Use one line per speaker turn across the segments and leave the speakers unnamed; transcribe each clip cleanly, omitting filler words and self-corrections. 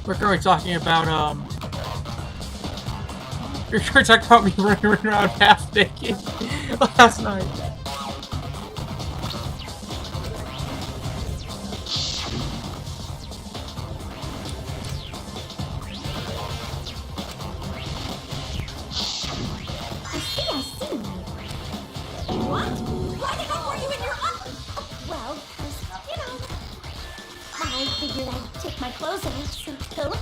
We're currently talking about, You're talking about me running around half naked last night.
I see. What? Why the hell were you in your Well, I figured I'd take my clothes off, so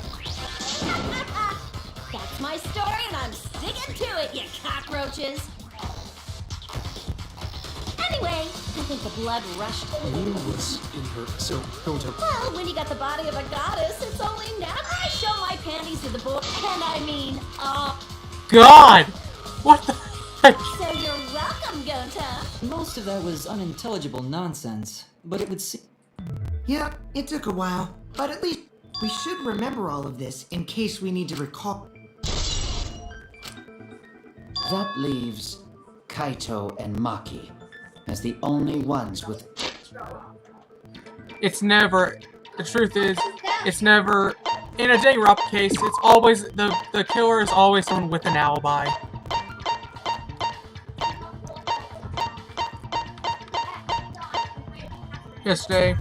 That's my story, and I'm sticking to it, you cockroaches. Anyway, I think the blood rushed.
Who was in her? So don't tell.
Well, when you got the body of a goddess, it's only natural I show my panties to the boy. And I mean,
God! What the heck?
So you're welcome, Gota.
Most of that was unintelligible nonsense, but it would seem...
Yeah, it took a while, but at least we should remember all of this in case we need to recall.
That leaves Kaito and Maki as the only ones with...
It's never... The truth is, it's never... In a danganronpa case, it's always... The killer is always someone with an alibi. Yesterday...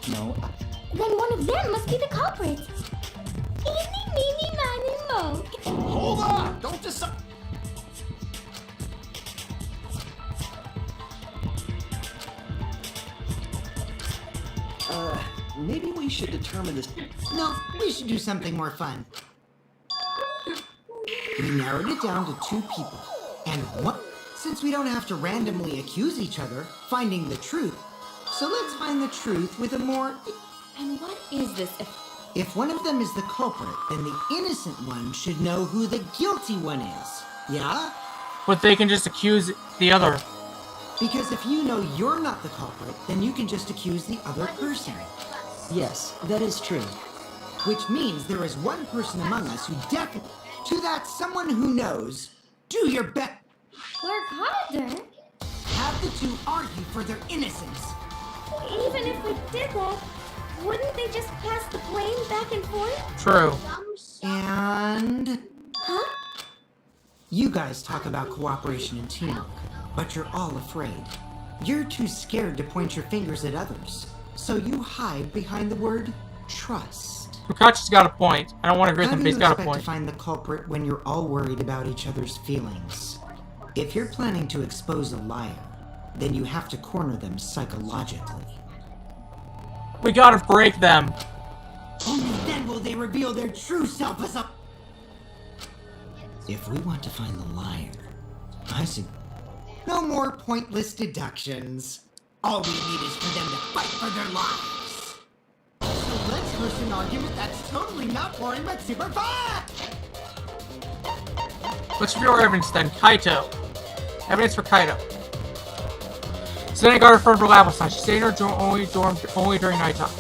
No.
Then one of them must be the culprit. Eeny, meeny, miny, moe.
Hold on! Don't decide. Maybe we should determine this.
No, we should do something more fun. We narrowed it down to 2 people. And what? Since we don't have to randomly accuse each other, finding the truth. So let's find the truth with a more...
And what is this?
If one of them is the culprit, then the innocent one should know who the guilty one is. Yeah?
But they can just accuse the other.
Because if you know you're not the culprit, then you can just accuse the other person.
Yes, that is true.
Which means there is one person among us who definitely... To that someone who knows, do your best.
Work harder.
Have the 2 argue for their innocence.
Even if we did that, wouldn't they just pass the blame back and forth?
True.
And...
Huh?
You guys talk about cooperation and teamwork, but you're all afraid. You're too scared to point your fingers at others, so you hide behind the word trust.
Fukachi's got a point. I don't want to agree with
How
him,
do
but
you
he's got a
expect to
point.
find the culprit when you're all worried about each other's feelings? If you're planning to expose a liar, then you have to corner them psychologically.
We gotta break them.
Only then will they reveal their true self as a... If we want to find the liar, I see. No more pointless deductions. All we need is for them to fight for their lives. So let's push an argument that's totally not boring but super fun!
Let's review our evidence then. Kaito. Evidence for Kaito. Sitting guard from her lab last night. She stayed in her dorm only during nighttime.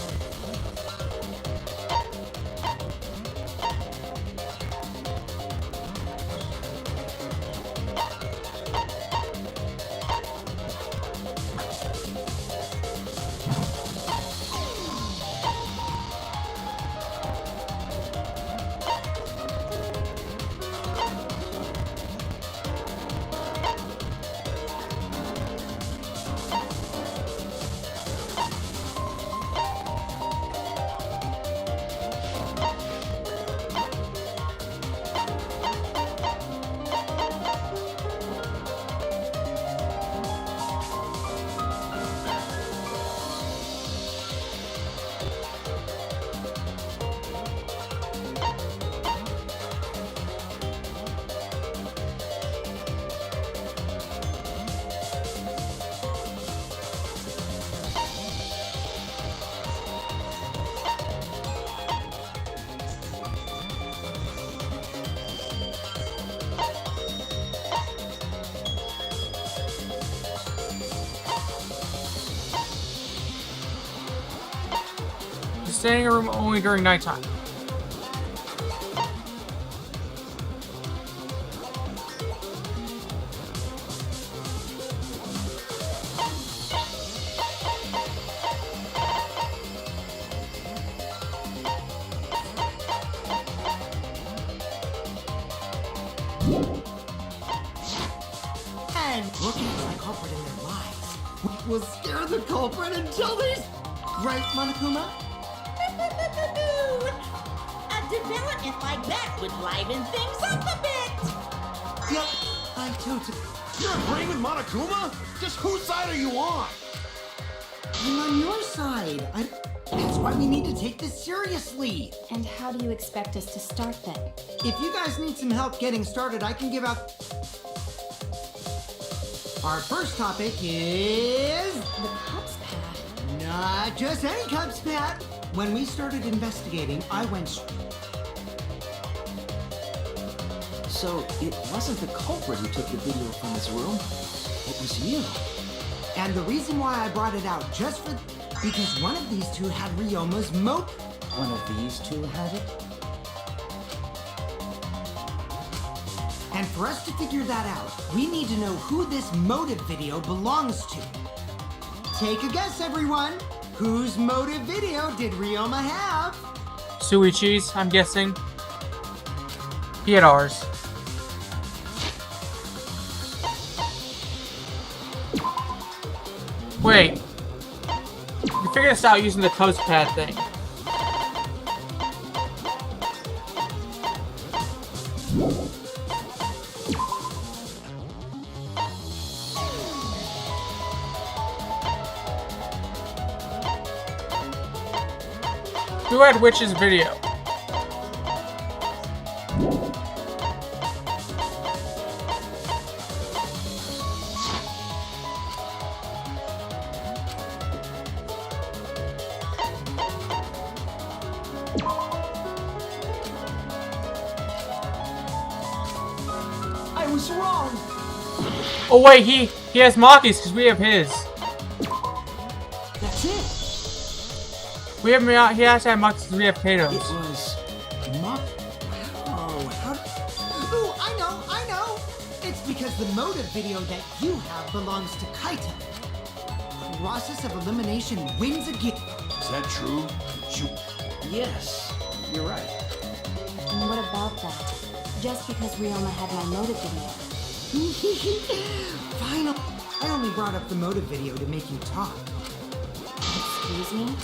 Staying in a room only during nighttime.
And looking for the culprit in their lives will scare the culprit until these... Right, Monokuma?
A development like that would liven things up a bit.
Yep, I totally...
You're agreeing with Monokuma? Just whose side are you on?
I'm on your side. That's why we need to take this seriously.
And how do you expect us to start then?
If you guys need some help getting started, I can give out... Our first topic is...
The Cubs pad.
Not just any Cubs pad. When we started investigating, I went...
So, it wasn't the culprit who took the video from his room. It was you.
And the reason why I brought it out just for... Because one of these two had Ryoma's mope.
One of these two had it?
And for us to figure that out, we need to know who this motive video belongs to. Take a guess, everyone. Whose motive video did Ryoma have?
Suichi's, I'm guessing. He had ours. Wait. You figured this out using the Cubs pad thing. Who had which's video?
I was wrong.
Oh wait, he has Maki's because we have his.
That's it.
We have he has to have Maki's because we have Kato's.
It was Mach. Oh, how?
Ooh, I know. It's because the motive video that you have belongs to Kaito. Process of elimination wins again.
Is that true? Yes, you're right.
And what about that? Just because Ryoma had my motive video.
Final. I only brought up the motive video to make you talk.
Excuse me?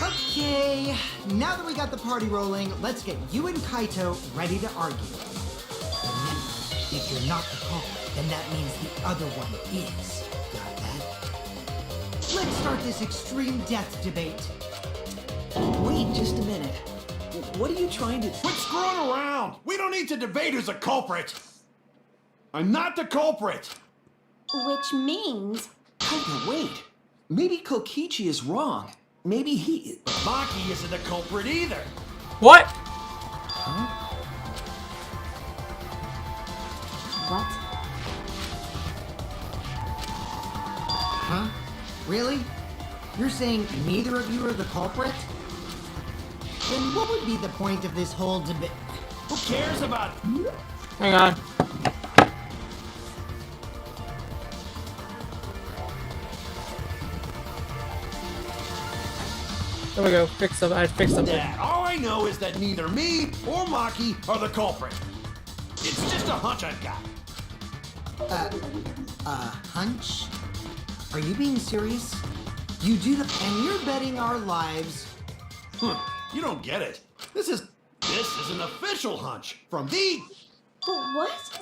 Okay, now that we got the party rolling, let's get you and Kaito ready to argue. Remember, if you're not the culprit, then that means the other one is. Got that? Let's start this extreme death debate.
Wait just a minute. What are you trying to... Quit screwing around! We don't need to debate who's a culprit! I'm not the culprit!
Which means...
Kaito, wait. Maybe Kokichi is wrong. Maybe he... But Maki isn't the culprit either!
What?
What?
Huh? Really? You're saying neither of you are the culprit? Then what would be the point of this whole debate?
Who cares about...
Hang on. There we go. Fix something. I fixed something.
That? All I know is that neither me or Maki are the culprit. It's just a hunch I've got.
Hunch? Are you being serious? You do the... And you're betting our lives...
You don't get it. This is an official hunch from the...
What?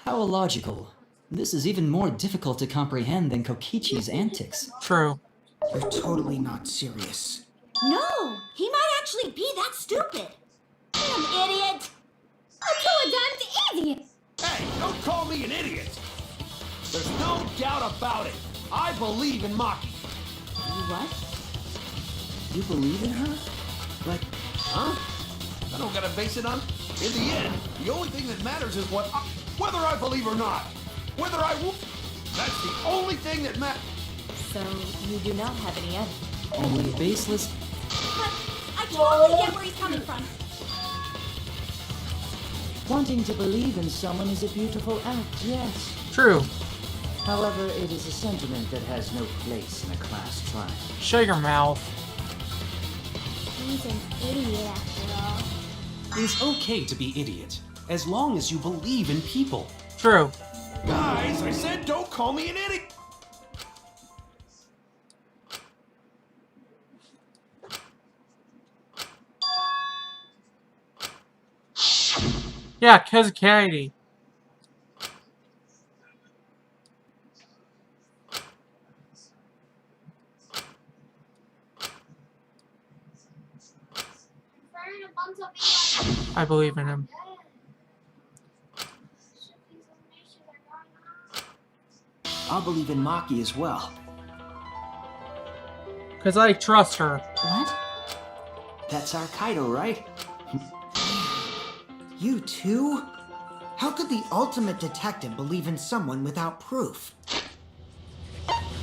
How illogical. This is even more difficult to comprehend than Kokichi's antics.
True.
You're totally not serious.
No! He might actually be that stupid! Damn idiot! A two-a-dime's idiot!
Hey, don't call me an idiot. There's no doubt about it. I believe in Maki.
What?
You believe in her? Like, huh? I don't gotta base it on... In the end, the only thing that matters is whether I believe or not. Whether I will... That's the only thing that matters.
So, you do not have any evidence?
Only baseless...
But totally get where he's coming from.
Wanting to believe in someone is a beautiful act, yes.
True.
However, it is a sentiment that has no place in a class trial.
Shut your mouth.
He's an idiot after all.
It's okay to be idiot, as long as you believe in people.
True.
Guys, I said don't call me an idiot.
Yeah, cause of Katie. I believe in him.
I'll believe in Maki as well.
Cause I trust her.
What?
That's our Kaido, right?
You too? How could the ultimate detective believe in someone without proof?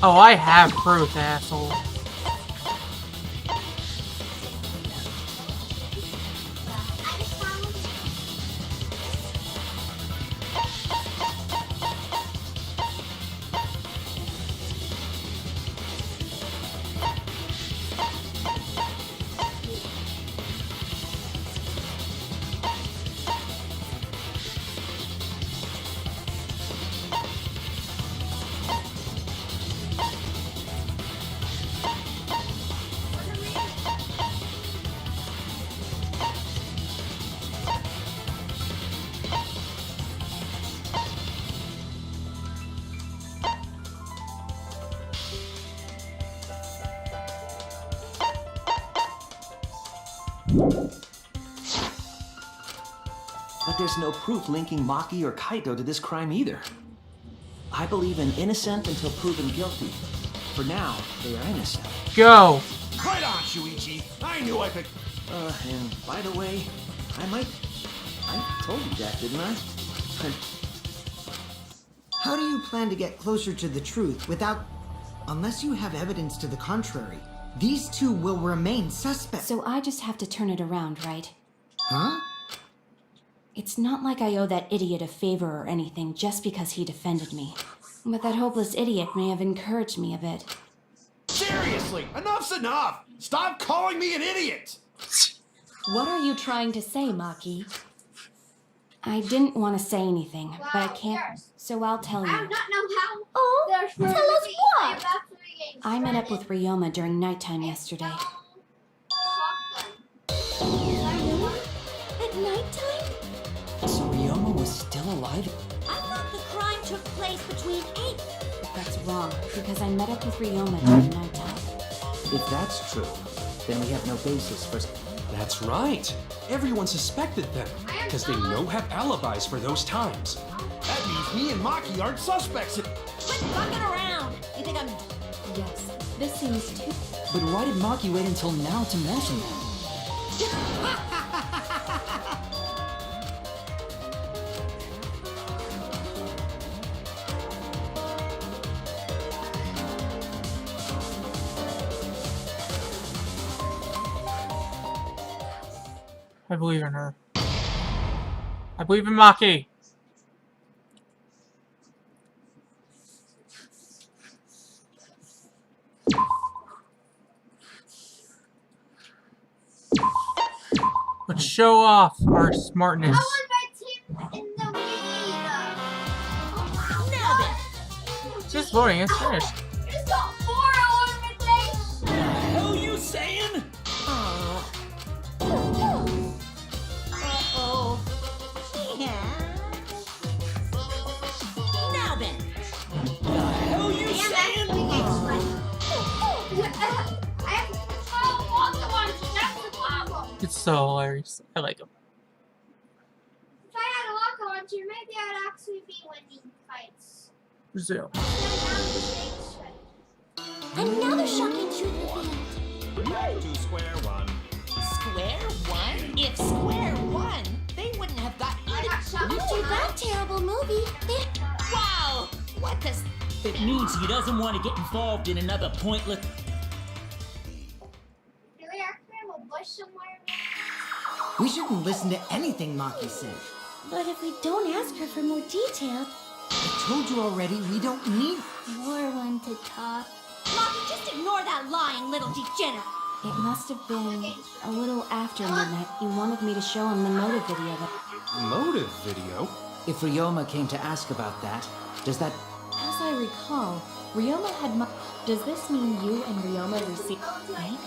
Oh, I have proof, asshole.
But there's no proof linking Maki or Kaito to this crime either. I believe in innocent until proven guilty. For now, they are innocent.
Go.
Right on, Shuichi. I knew I could.
And by the way, I told you that, didn't I?
How do you plan to get closer to the truth without... Unless you have evidence to the contrary, these two will remain suspects.
So I just have to turn it around, right?
Huh?
It's not like I owe that idiot a favor or anything just because he defended me. But that hopeless idiot may have encouraged me a bit.
Seriously, enough's enough. Stop calling me an idiot.
What are you trying to say, Maki?
I didn't want to say anything, but I can't, so I'll tell you.
I do not know how.
Oh,
tell us what.
I met up with Ryoma during nighttime yesterday. At nighttime?
So Ryoma was still alive?
I thought the crime took place between 8. But that's wrong, because I met up with Ryoma during nighttime.
If that's true, then we have no basis for...
That's right. Everyone suspected them, because they know have alibis for those times.
That means me and Maki aren't suspects.
Quit fucking around! You think I'm...
Yes, this seems too...
But why did Maki wait until now to mention that?
I believe in her. I believe in Maki. Let's show off our smartness. Just voting, it's finished.
It's got 4 eliminations.
Hell you saying?
Now then!
The hell you saying?
I have to control all the ones. That's the problem.
It's so hilarious. I like him.
If I had a lock on you, maybe I'd actually be winning fights.
Brazil.
Another shocking truth revealed.
To square one.
Square one? If Square one, they wouldn't have got
I got shot.
After that terrible movie, they...
Wow! What does...
It means he doesn't want to get involved in another pointless...
Really, I can have a bush somewhere.
We shouldn't listen to anything Maki said.
But if we don't ask her for more details,
I told you already, we don't need...
you're one to talk.
Maki, just ignore that lying little degenerate.
It must have been a little after midnight. You wanted me to show him the motive video that...
Motive video?
If Ryoma came to ask about that, does that...
As I recall, Ryoma had Does this mean you and Ryoma received...
Maybe.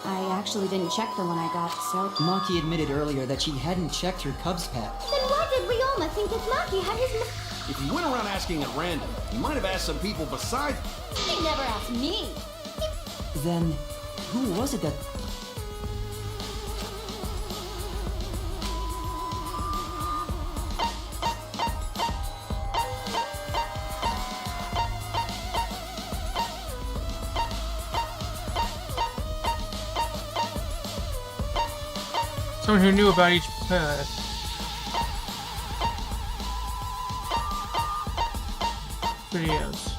I actually didn't check the one I got, so...
Maki admitted earlier that she hadn't checked her Cubs pack.
Then why did Ryoma think that Maki had his...
If you went around asking at random, you might have asked some people besides...
He never asked me.
Then, who was it that...
Someone who knew about each videos.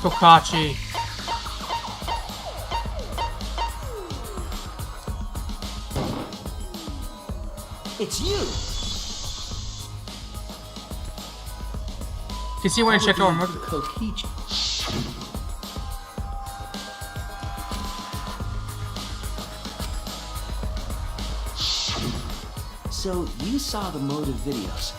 Kokachi.
It's you!
You see when I checked over
Kokichi. So, you saw the motive videos.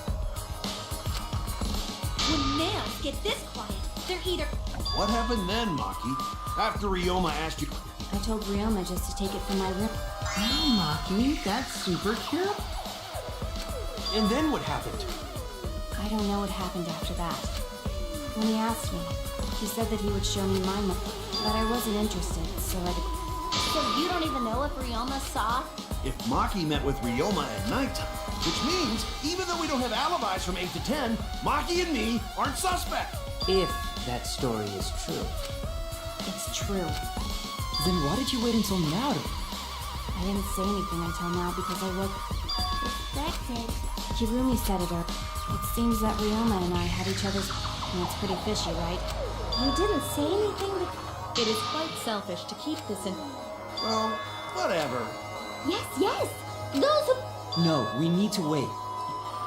When males get this quiet, they're either...
What happened then, Maki? After Ryoma asked you...
I told Ryoma just to take it from my room.
Oh, Maki, that's super cute.
And then what happened?
I don't know what happened after that. When he asked me, he said that he would show me my motive, but I wasn't interested, so I...
So you don't even know if Ryoma saw?
If Maki met with Ryoma at nighttime, which means, even though we don't have alibis from 8 to 10, Maki and me aren't suspect.
If that story is true.
It's true.
Then why did you wait until now to...
I didn't say anything until now because I was...
Suspected.
Kirumi said it, or... It seems that Ryoma and I had each other's... And it's pretty fishy, right?
You didn't say anything that...
It is quite selfish to keep this in...
Well, whatever.
Yes! Those who...
No, we need to wait.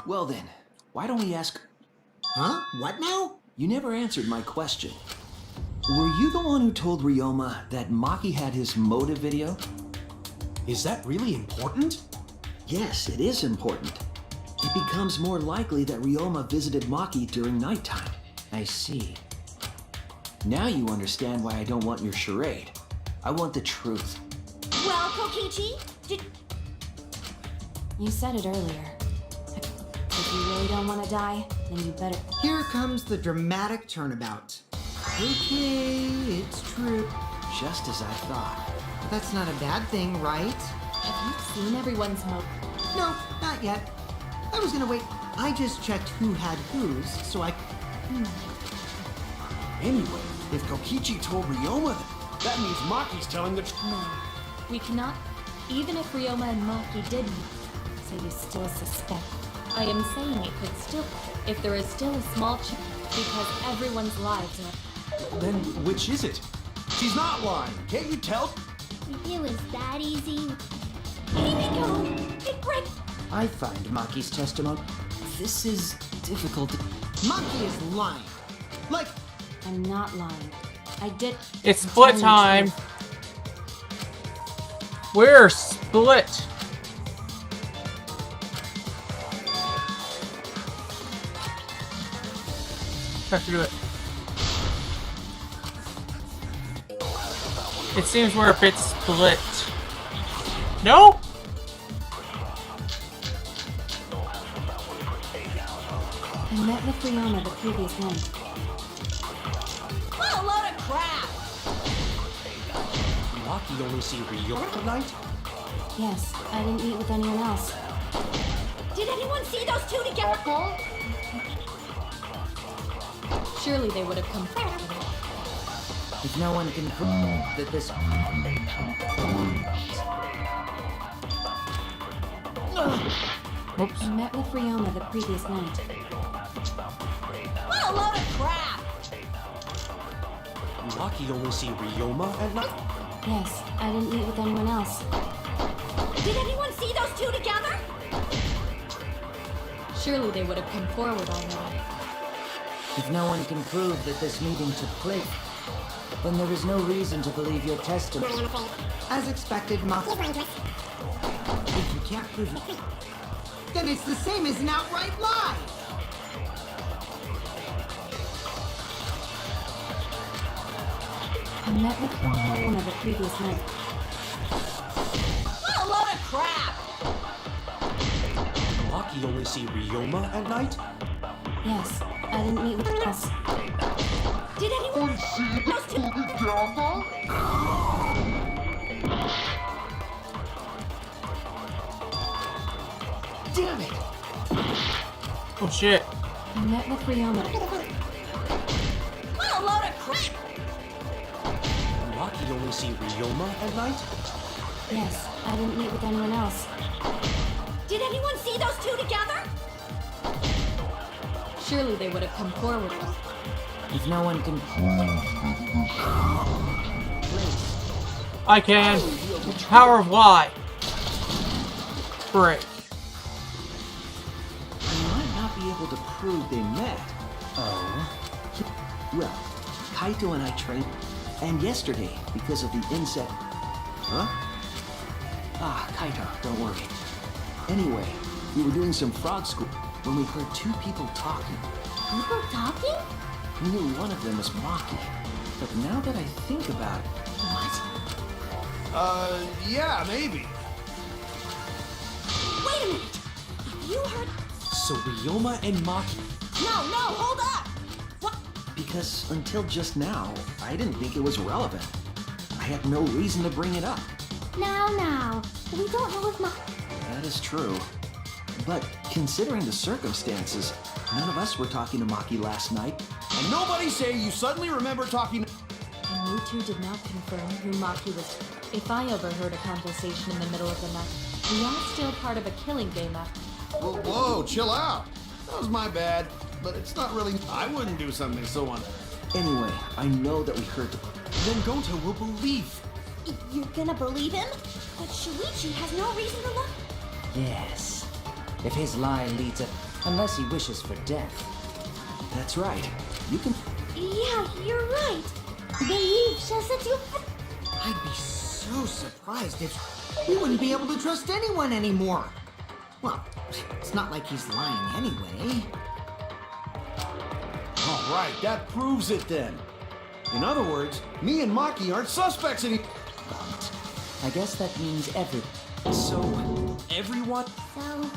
Well then, why don't we ask...
Huh? What now?
You never answered my question. Were you the one who told Ryoma that Maki had his motive video?
Is that really important?
Yes, it is important. It becomes more likely that Ryoma visited Maki during nighttime.
I see.
Now you understand why I don't want your charade. I want the truth.
Well, Kokichi, did...
You said it earlier. If you really don't want to die, then you better...
Here comes the dramatic turnabout. Okay, it's true.
Just as I thought.
That's not a bad thing, right?
Have you seen everyone's
No, not yet. I was gonna wait. I just checked who had whose, so I...
Anyway, if Kokichi told Ryoma that means Maki's telling the truth.
No, we cannot... Even if Ryoma and Maki did...
So you still suspect.
I am saying it could still... If there is still a small chance... Because everyone's lives are...
Then which is it?
She's not lying. Can't you tell?
It was that easy.
Here we go! It breaks...
I find Maki's testimony...
This is difficult to...
Maki is lying. Like,
I'm not lying. I did...
It's
I'm
split
telling the
time.
truth.
We're split. Have to do it. It seems we're a bit split. No?
I met with Ryoma the previous night.
What a load of crap!
Maki only see Ryoma tonight?
Yes, I didn't meet with anyone else.
Did anyone see those two together? Surely they would have come back.
If no one can prove that this...
Oops.
I met with Ryoma the previous night.
What a load of crap!
Maki only see Ryoma at night?
Yes, I didn't meet with anyone else.
Did anyone see those two together? Surely they would have come forward already.
If no one can prove that this meeting took place, then there is no reason to believe your testimony.
As expected, Maki. If you can't prove it, then it's the same as an outright lie.
I met with one of the previous night.
What a load of crap!
Maki only see Ryoma at night?
Yes, I didn't meet with us.
Did anyone see those two together?
Damn it!
Oh shit.
I met with Ryoma.
What a load of crap!
Maki only see Ryoma at night?
Yes, I didn't meet with anyone else.
Did anyone see those two together? Surely they would have come forward.
If no one can
I can. Power of Y. Break.
You might not be able to prove they met.
Oh.
Well, Kaito and I trained, and yesterday, because of the insect... Huh? Ah, Kaito, don't worry. Anyway, we were doing some frog school when we heard two people talking.
People talking?
We knew one of them was Maki, but now that I think about it...
What?
Yeah, maybe.
Wait a minute! Have you heard?
So Ryoma and Maki...
No, hold up! What?
Because until just now, I didn't think it was relevant. I had no reason to bring it up.
Now. We don't know if
That is true. But considering the circumstances, none of us were talking to Maki last night.
And nobody say you suddenly remember talking.
And you two did not confirm who Maki was. If I overheard a conversation in the middle of the night, we are still part of a killing game after.
Whoa, chill out. That was my bad. But it's not really. I wouldn't do something so on.
Anyway, I know that we heard the...
Then Gonta will believe.
You're gonna believe him? But Shuichi has no reason to lie.
Yes. If his lie leads up, unless he wishes for death.
That's right. You can...
Yeah, you're right. Believe just that you.
I'd be so surprised if we wouldn't be able to trust anyone anymore. Well, it's not like he's lying anyway.
All right, that proves it then. In other words, me and Maki aren't suspects any.
I guess that means
So, everyone...
So,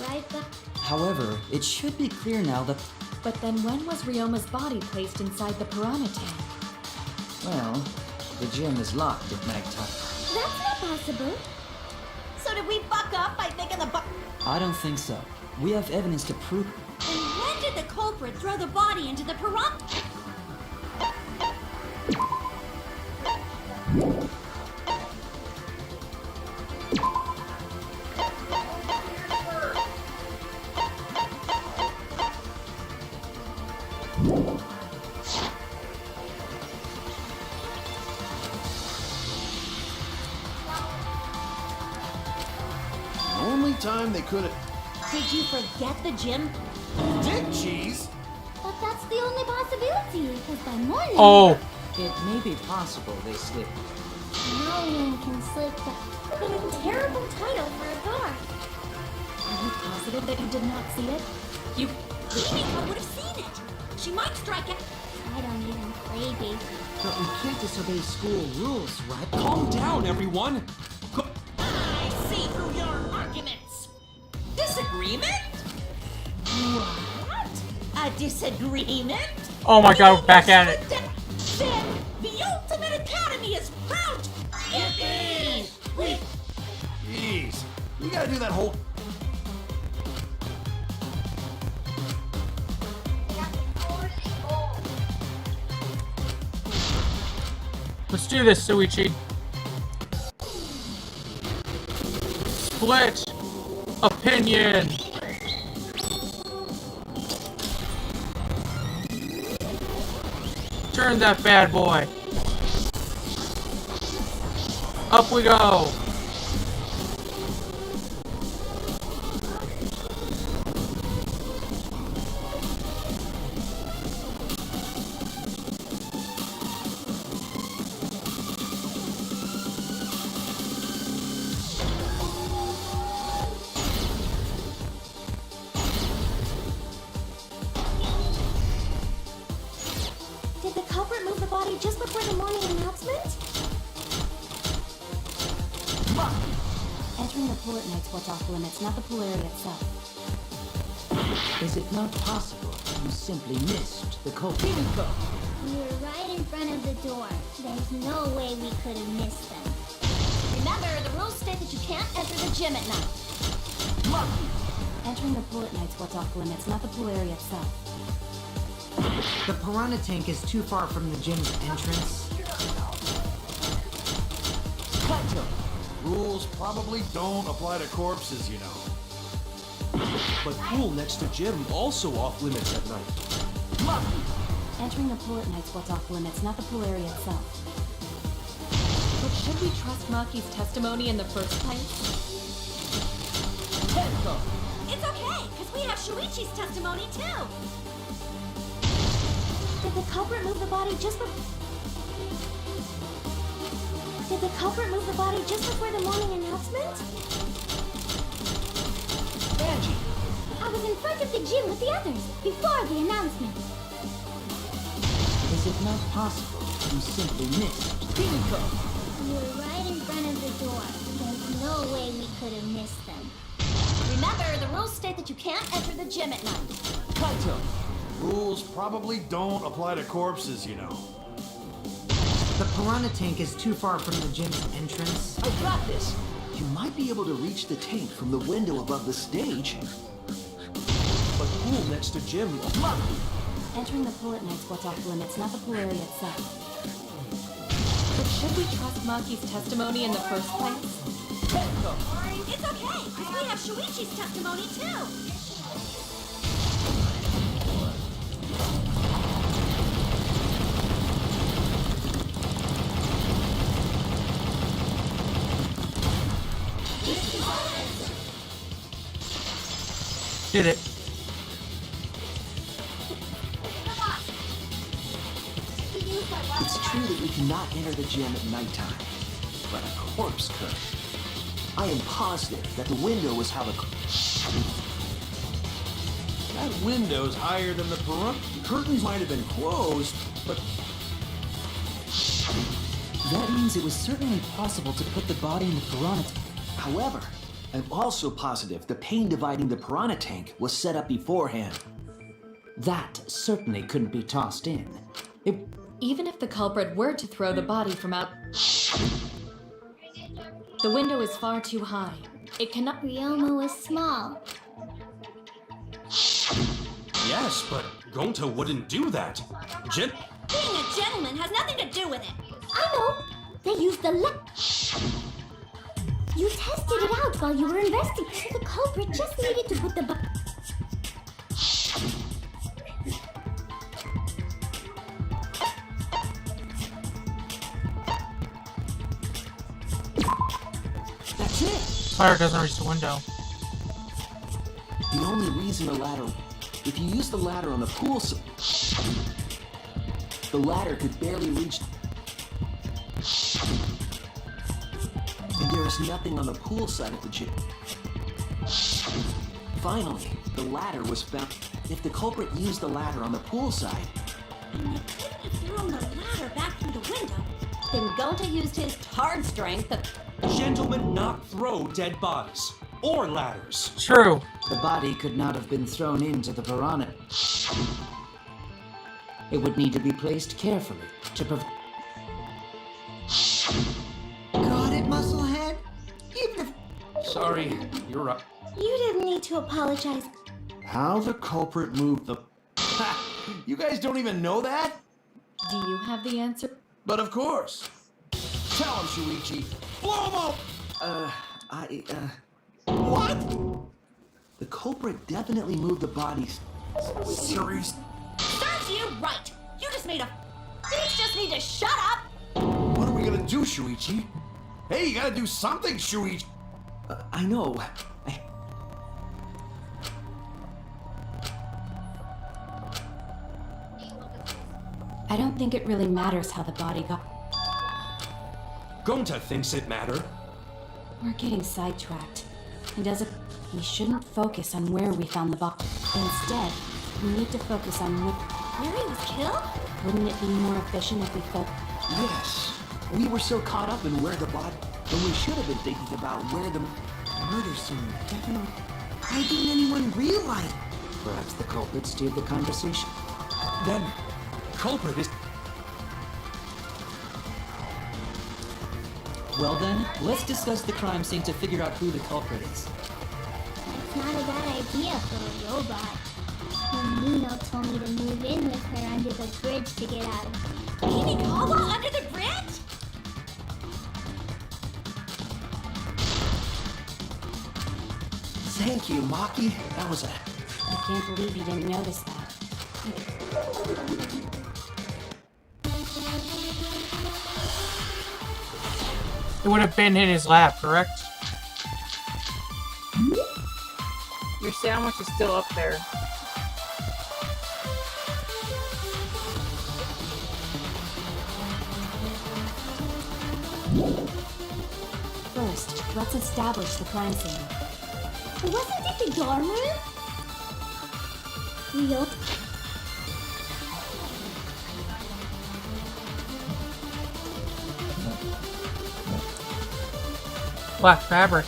right back.
However, it should be clear now that
But then when was Ryoma's body placed inside the piranha tank?
well, the gym is locked at nighttime.
That's not possible. So did we fuck up by thinking the
I don't think so. We have evidence to prove.
Then when did the culprit throw the body into the piranha?
The only time they could have.
Did you forget the gym?
Dick cheese?
But that's the only possibility, because by morning...
Oh.
It may be possible they slipped.
No one can slip that. What a terrible title for a guard. Are you positive that you did not see it? You... Rebecca would have seen it. She might strike it. I don't even play base.
But we can't disobey school rules, right?
Calm down, everyone!
I see through your arguments. Disagreement? What? A disagreement?
Oh my god, we're back at it.
Then the Ultimate Academy is proud. Yippee!
Jeez. You gotta do that whole.
Let's do this, Suichi. Split opinion. Turn that bad boy. Up we go.
body just before the morning announcement?
Entering the pool at night's what's off limits, not the pool area itself.
Is it not possible you simply missed the culprit?
Bingo! We were right in front of the door. There's no way we could have missed them. Remember, the rules state that you can't enter the gym at night.
Entering the pool at night's what's off limits, not the pool area itself.
The piranha tank is too far from the gym's entrance.
Rules probably don't apply to corpses, you know.
But pool next to gym also off limits at night.
Entering the pool at night's what's off limits, not the pool area itself.
But should we trust Maki's testimony in the first place?
It's okay, because we have Shuichi's testimony too. Did the culprit move the body just before... Did the culprit move the body just before the morning announcement?
Angie!
I was in front of the gym with the others, before the announcement.
Is it not possible you simply missed? Bingo!
We were right in front of the door. There's no way we could have missed them. Remember, the rules state that you can't enter the gym at night.
Kaito. Rules probably don't apply to corpses, you know.
The piranha tank is too far from the gym's entrance.
I got this! You might be able to reach the tank from the window above the stage. But pool next to gym...
Entering the pool at night's what's off limits, not the pool area itself.
But should we trust Maki's testimony in the first place?
It's okay, because we have Shuichi's testimony too.
Did it.
It's true that we cannot enter the gym at nighttime, but a corpse could. I am positive that the window was how the...
That window's higher than the curtains might have been closed, but
That means it was certainly possible to put the body in the piranha.
However, I'm also positive the pane dividing the piranha tank was set up beforehand.
That certainly couldn't be tossed in.
Even if the culprit were to throw the body from out... The window is far too high. It cannot...
Ryomu is small.
Yes, but Gonta wouldn't do that.
Being a gentleman has nothing to do with it. I know. They used the You tested it out while you were investigating. The culprit just needed to put the
That's it!
Fire doesn't reach the window.
The only reason a ladder... If you use the ladder on the pool side... The ladder could barely reach... And there is nothing on the pool side of the gym. Finally, the ladder was found. If the culprit used the ladder on the pool side...
And you couldn't have thrown the ladder back through the window.
Then Gonta used his hard strength to...
Gentlemen not throw dead bodies. Or ladders.
True.
The body could not have been thrown into the piranha. It would need to be placed carefully to prevent...
Got it, Musclehead? Even if...
sorry, you're up.
You didn't need to apologize.
How the culprit moved the... Ha! You guys don't even know that?
Do you have the answer?
But of course. Tell him, Shuichi. Blow him up! What?
The culprit definitely moved the bodies.
Serious?
Serves you right. You just made a... You just need to shut up.
What are we gonna do, Shuichi? Hey, you gotta do something, Shuichi!
I know.
I don't think it really matters how the body got...
Gonta thinks it matter.
We're getting sidetracked. And as a... We shouldn't focus on where we found the body. Instead, we need to focus on
Where he was killed?
Wouldn't it be more efficient if we felt...
Yes. We were so caught up in where the body, when we should have been thinking about where the
murder scene. Definitely. Why didn't anyone realize?
Perhaps the culprit steered the conversation.
Then, culprit is...
Well then, let's discuss the crime scene to figure out who the culprit is.
It's not a bad idea for a robot. When Nuno told me to move in with her under the bridge to get out of...
Minikawa under the bridge?
Thank you, Maki. That was a...
I can't believe you didn't notice that.
It would have been in his lap, correct?
Your sandwich is still up there.
First, let's establish the crime scene.
Wasn't it the dorm room? Real...
Black fabric.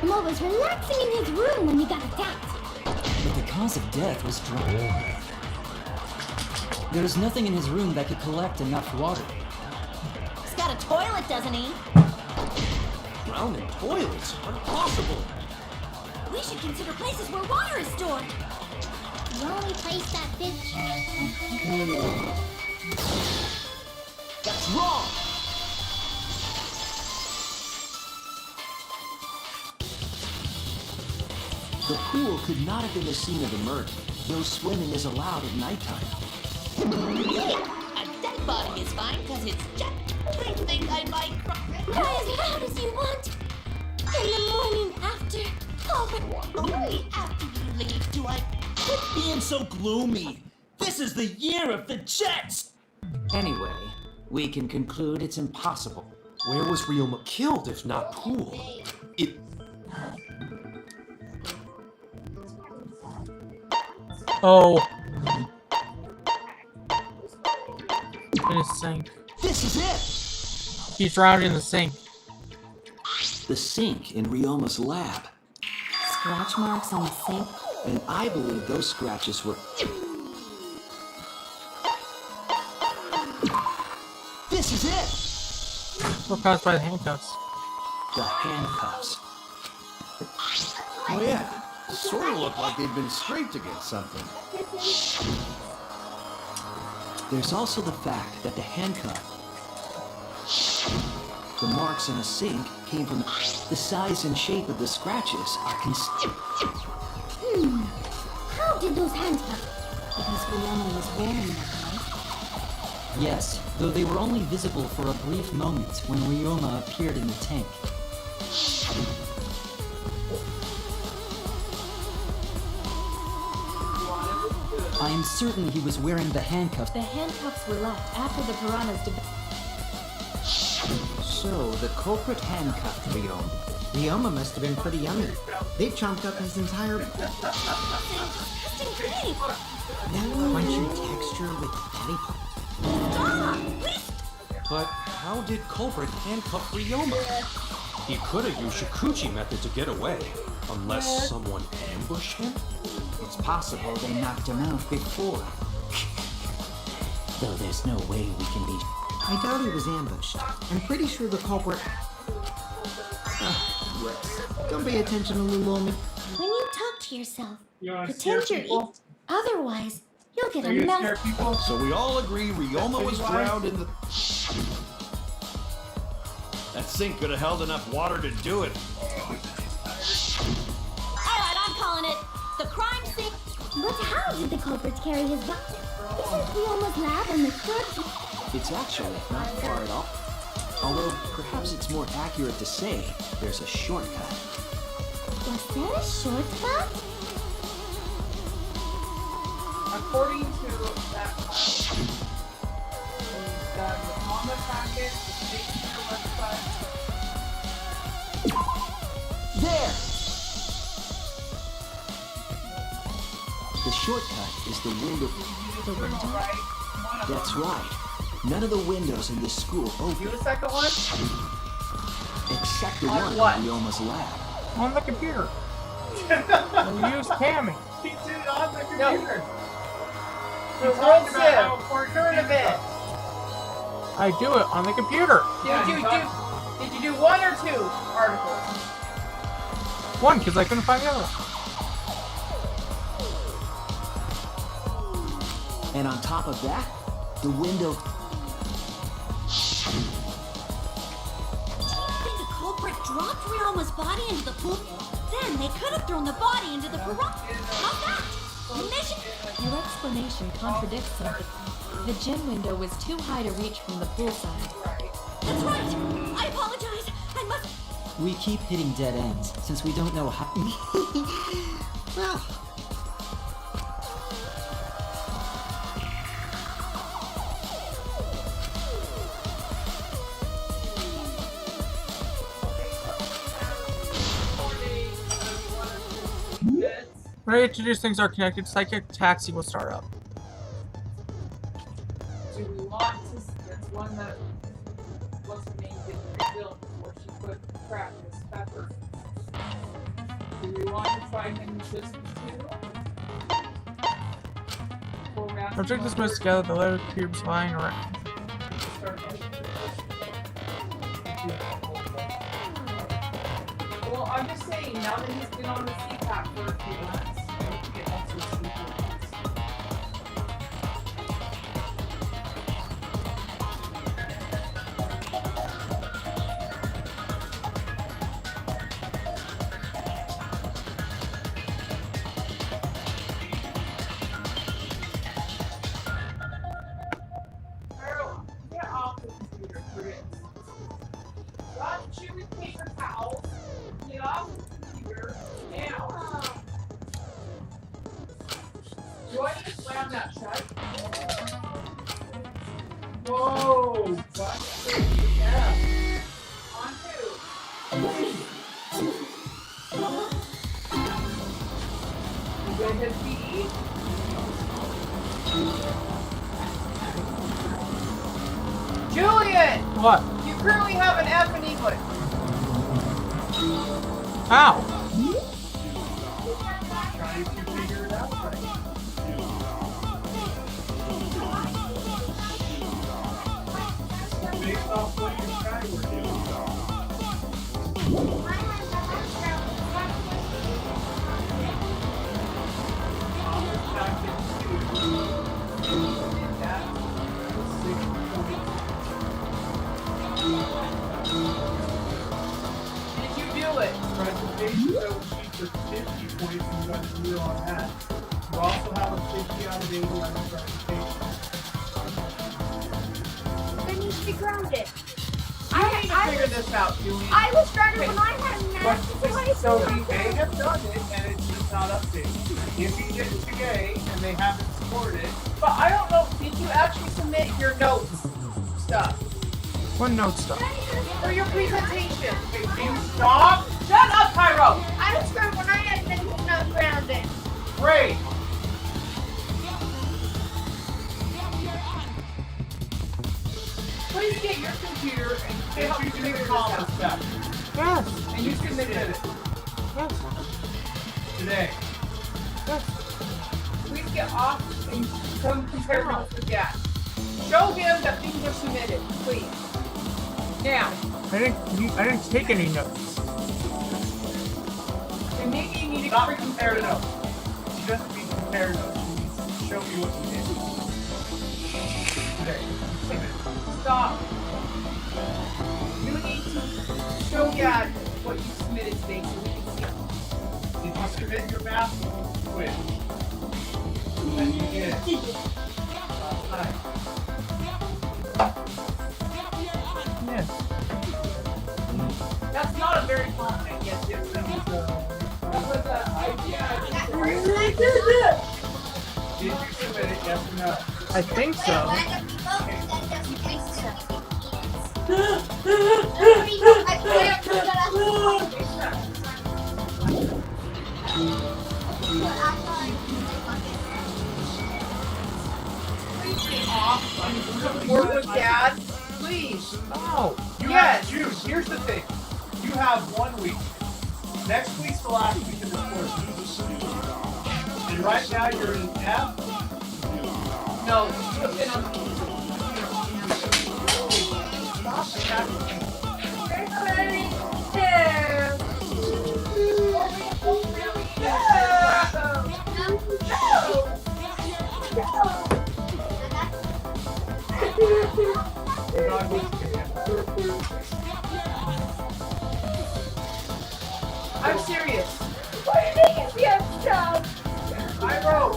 Mo was relaxing in his room when we got attacked.
But the cause of death was drowning. There's nothing in his room that could collect enough water.
He's got a toilet, doesn't he?
Drown in toilets? Impossible!
We should consider places where water is stored.
The only place that fits...
That's wrong!
The pool could not have been the scene of the murder, though swimming is allowed at nighttime.
Yeah, a dead body is fine because it's just... I think I might cry.
Cry as loud as you want. In the morning after. Oh, but
Only after you leave do I...
Quit being so gloomy. This is the year of the Jets.
Anyway, we can conclude it's impossible.
Where was Ryoma killed if not pool? It...
Oh. In his sink.
This is it!
He's drowned in the sink.
The sink in Ryoma's lab.
Scratch marks on the sink?
And I believe those scratches were... This is it!
Were caused by the handcuffs.
The handcuffs.
Oh yeah, sort of looked like they'd been scraped against something.
There's also the fact that the handcuff, the marks in a sink, came from the size and shape of the scratches are
How did those handcuffs...
Because Ryoma was wearing them, right?
Yes, though they were only visible for a brief moment when Ryoma appeared in the tank. I am certain he was wearing the handcuffs.
The handcuffs were left after the piranhas
So, the culprit handcuffed Ryoma. Ryoma must have been pretty yummy. They chomped up his entire... That crunchy texture with belly...
But how did culprit handcuff Ryoma? He could have used Shikuchi method to get away, unless someone ambushed him?
It's possible they knocked him out before. Though there's no way we can be...
I doubt he was ambushed. I'm pretty sure the culprit... Don't pay attention to Lulomi.
when you talk to yourself,
wanna
pretend
scare
you're
people?
otherwise, you'll get
Are
a
you
mouth.
scare people?
So we all agree Ryoma was drowned in the... That sink could have held enough water to do it.
Alright, I'm calling it the crime scene.
But how did the culprits carry his body? Isn't Rioma's lab and the corpse?
It's actually not far at all. Although, perhaps it's more accurate to say there's a shortcut.
Was there a shortcut?
According to that the mama packet, the daycare website.
There! The shortcut is the window.
The window?
That's right. None of the windows in this school open.
You the second one?
Except the
On
one
what?
in Rioma's lab.
On the computer. We use Tammy.
He did it on the computer. The World Civ, current event.
I do it on the computer.
Did you do one or two articles?
One, because I couldn't find the other one.
And on top of that, the window.
Think the culprit dropped Rioma's body into the pool? Then they could have thrown the body into the piranha. How's that? Mission.
Your explanation contradicts something. The gym window was too high to reach from the poolside.
That's right. I apologize. I must.
We keep hitting dead ends, since we don't know how.
Well,
Ready to do things are connected, Psychic Taxi will start up.
Do we want to? That's one that what's her name didn't reveal before she put practice pepper. Do we want to try him just two?
Object is messed together, the letter cubes lying around.
Well, I'm just saying, now that he's been on the CPAP for a few months, we can get extra sleep. Harold, get off the computer, Chris. Stop chewing paper towels. Get off the computer now. Do I need to slam that shut? Whoa! That's yeah. On two. You gonna hit B? Julian!
What?
You currently have an F in English.
How?
Trying to figure it out right. Based off what you try, we're doing. Did you do it?
Presentation show sheet for 50 points and you got a 0 on that. You also have a 50 out of 80 on the presentation.
Then you should be grounded.
You need to figure this out, Julie.
I was grounded when I had math twice.
So he may have done it and it's just not updated. If he did it today and they haven't scored it,
But I don't know, did you actually submit your notes stuff?
What note stuff?
For your presentation. Can you stop? Shut up, Pyro!
I was grounded when I had been not grounded.
Great. Please get your computer and help you figure this out.
stuff
Yes.
And you submitted it.
Yes.
today.
Yes.
Please get off and come compare notes with Dad. Show him that things are submitted, please. Now.
I didn't take any notes.
And maybe you need to
Not compare notes. She doesn't need to compare notes. She needs to show me what you did. Today.
Stop. You need Show Dad what you submitted today so we can see it.
Did you submit your math quiz? Yes, you did. Last night.
Yes. That's not a very confident yes, yes, that was a idea.
Did you submit it, yes or no?
I think so.
Work with Dad, please.
No.
Yes.
Jude, here's the thing. You have 1 week. Next week's the last week of the course. And right now you're in F.
No, you have been on
Stop attacking me. You're not going to get it.
I'm serious.
Why are you making me upset?
I wrote.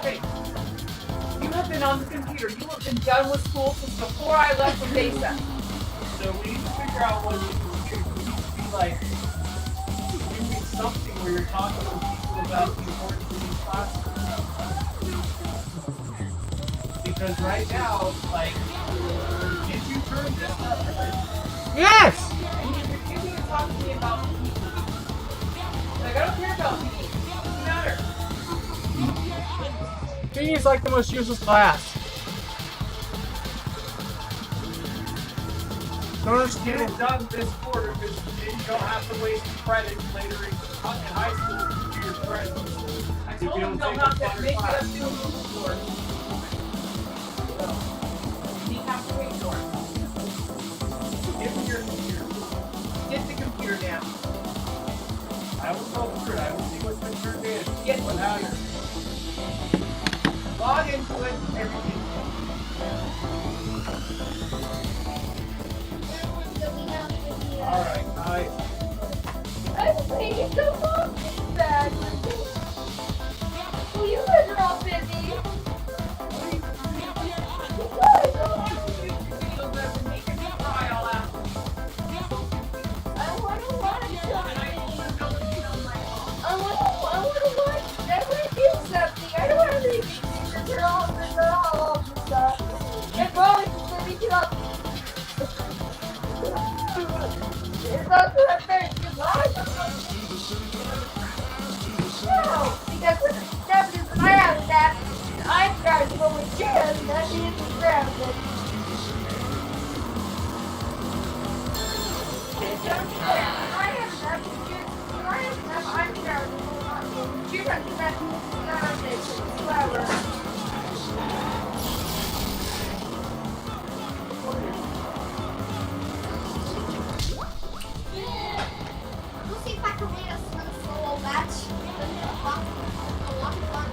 Okay. You have been on the computer. You have been done with school since before I left with Dasa.
So we need to figure out what we can do. We need to be like doing something where you're talking to people about the importance of these classes. Because right now, like, did you turn this up?
Yes!
And you're refusing to talk to me about me. Like, I don't care about me. It doesn't matter.
PE is like the most useless class. Don't
Get
understand.
it done this quarter because then you don't have to waste credit later in high school to do your credits.
I told them they'll have to make us do a move for it. You have to wait for it.
Give me your computer.
Get the computer down.
I will go through it. I will see what's been turned in.
Get
But now you're
log into it, everything.
alright, nice.
I'm waiting so long. Bad. Well, you guys are all busy. You guys are all I want to watch something. I want to watch. I want to do something. I don't want to leave these pictures. They're all off and stuff. They're probably just going to be too up. It's also a very good life. No, because when the stuff is around that, I'm trying to go with Jim, that is grounded.
We'll see if I can lead us to the solo match. A lot of fun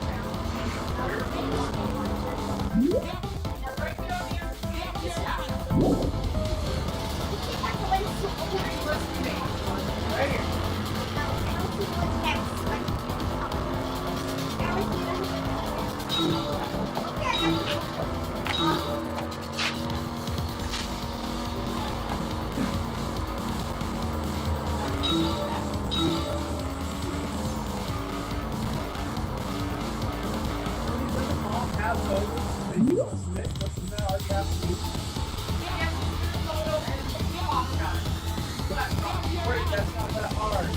That's not that hard.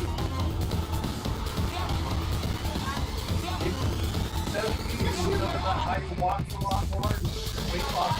So easy to know about how you walk a lot more, weight loss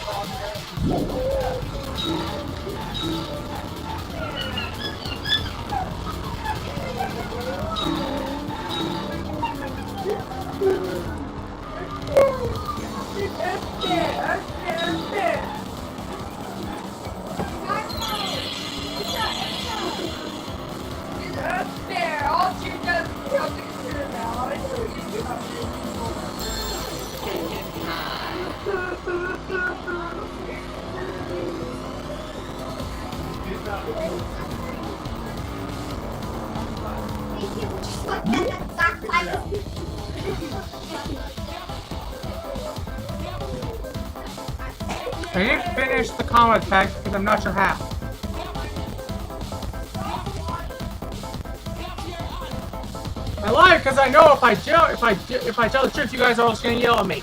I didn't finish the comment text because I'm not sure how. I lie because I know if I tell the truth, you guys are all just gonna yell at me.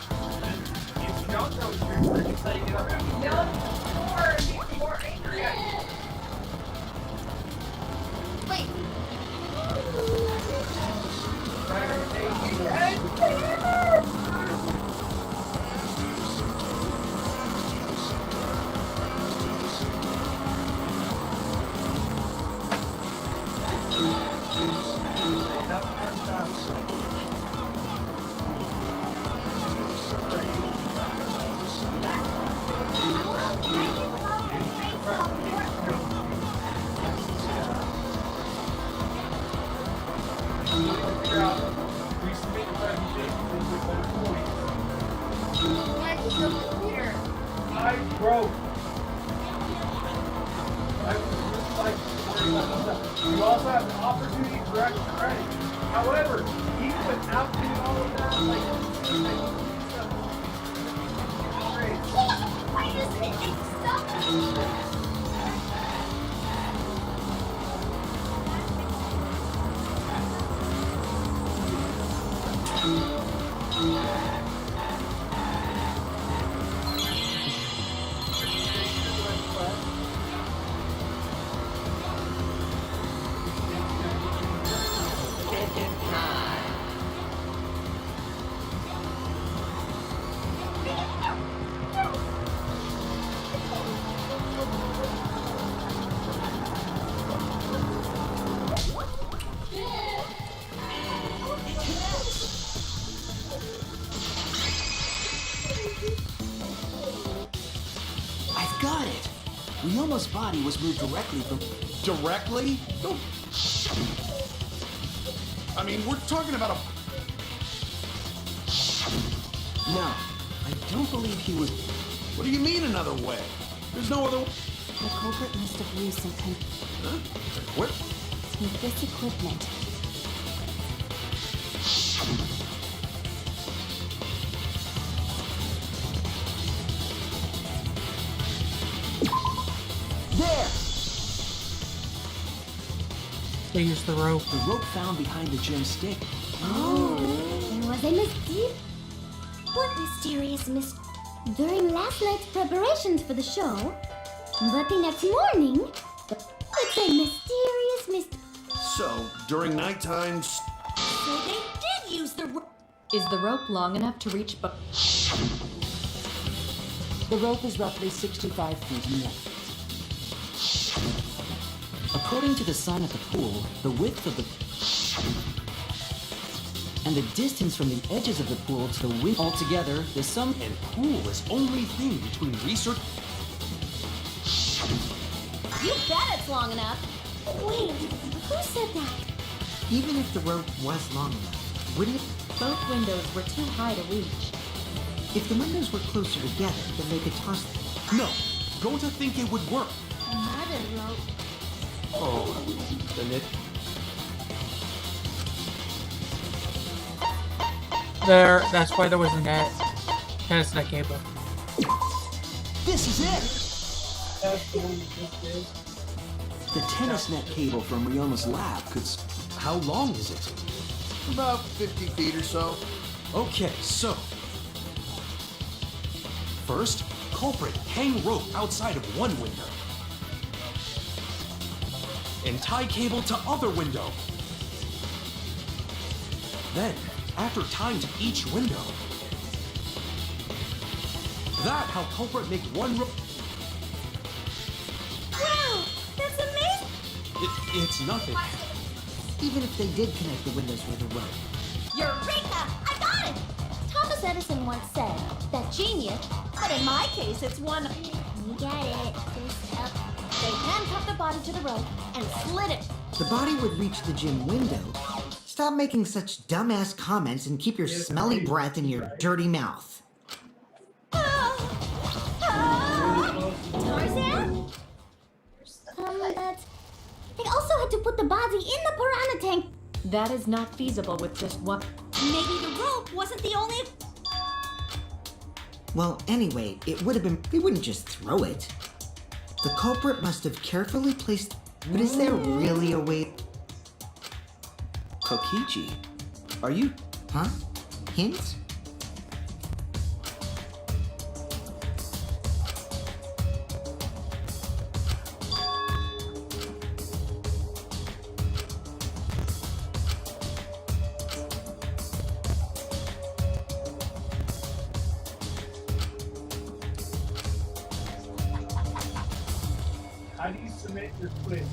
I broke. I was just like worried about stuff. You also have the opportunity for extra credit. However, even without doing all of that,
Why doesn't it take stuff?
I've got it. Ryoma's body was moved directly from...
Directly? Don't... I mean, we're talking about a...
No, I don't believe he was...
What do you mean another way? There's no other...
The culprit must have used some kind
What?
with this equipment.
There!
They used the rope.
The rope found behind the gym stick.
Oh, there was a mysterious... What mysterious during last night's preparations for the show, but the next morning, it's a mysterious
So, during night times...
So they did use the rope.
Is the rope long enough to reach
The rope is roughly 65 feet in length. According to the sign at the pool, the width of the... and the distance from the edges of the pool to the width altogether, the sum...
And pool is only thing between research...
You bet it's long enough.
Wait, who said that?
Even if the rope was long enough, wouldn't it...
Both windows were too high to reach.
If the windows were closer together, then they could toss them.
No! Don't you think it would work?
Another rope.
Oh, then it...
That's why there was a net. Tennis net cable.
This is it!
That's the one you just did.
The tennis net cable from Ryoma's lab could...
How long is it?
About 50 feet or so.
Okay, so... First, culprit hang rope outside of one window. And tie cable to other window. Then, after tying to each window, that how culprit make one rope.
Wow, that's amazing.
It's nothing.
Even if they did connect the windows with a rope.
Eureka! I got it! Thomas Edison once said that genius, but in my case it's one...
You get it. Just up.
They handcuffed the body to the rope and slid it.
The body would reach the gym window. Stop making such dumbass comments and keep your smelly breath in your dirty mouth.
Tarzan?
That's They also had to put the body in the piranha tank.
That is not feasible with just one.
Maybe the rope wasn't the only.
Well, anyway, it would have been. They wouldn't just throw it. The culprit must have carefully placed. But is there really a way?
Kokichi, are you?
Huh? Hints?
How do you submit your quiz?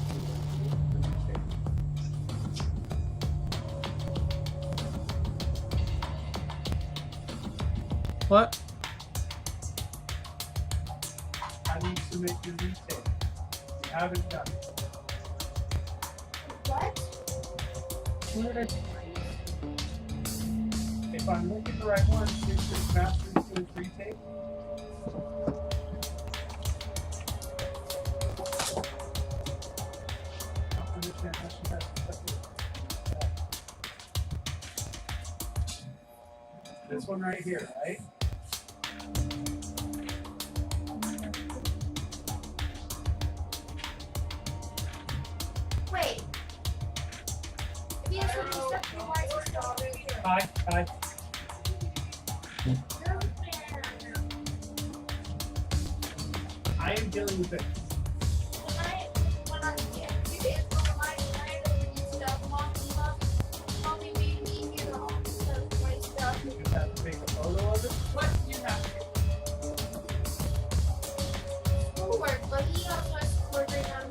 What?
How do you submit your retake? You haven't done it.
What?
If I'm looking at the right one, it's mastery skills retake. This one right here, right?
Wait. If you have so many stuff, then why is it still over here?
Hi. I am dealing with it.
When I you did for my night and stuff, mommy made me hear all the my stuff.
You just have to take a photo of it.
What do you have to
Schoolwork, but he also has schoolwork right now.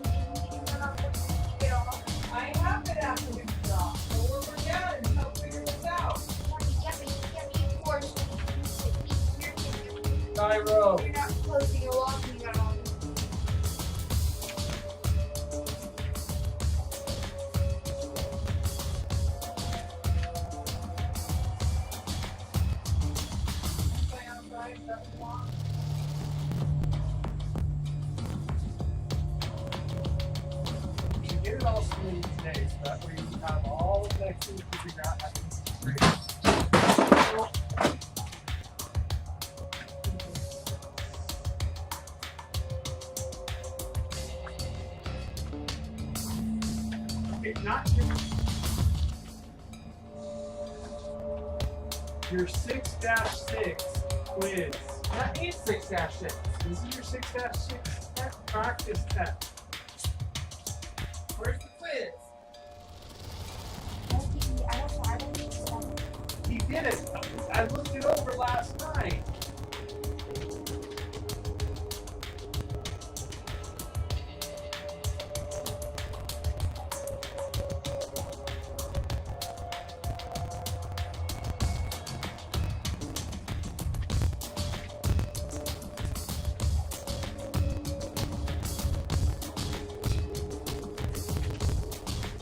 He can run off and get off.
I have it after we stop. So we're together and help figure this out.
Yeah, but of course.
Cairo.
You're not closing your lock when you got on.
You should get it all submitted today, so that way you have all of next week to figure out how to use the grades. Okay, not your 6-6 quiz.
That is 6-6.
This is your 6-6 practice test.
Where's the quiz?
He did it. I looked it over last night.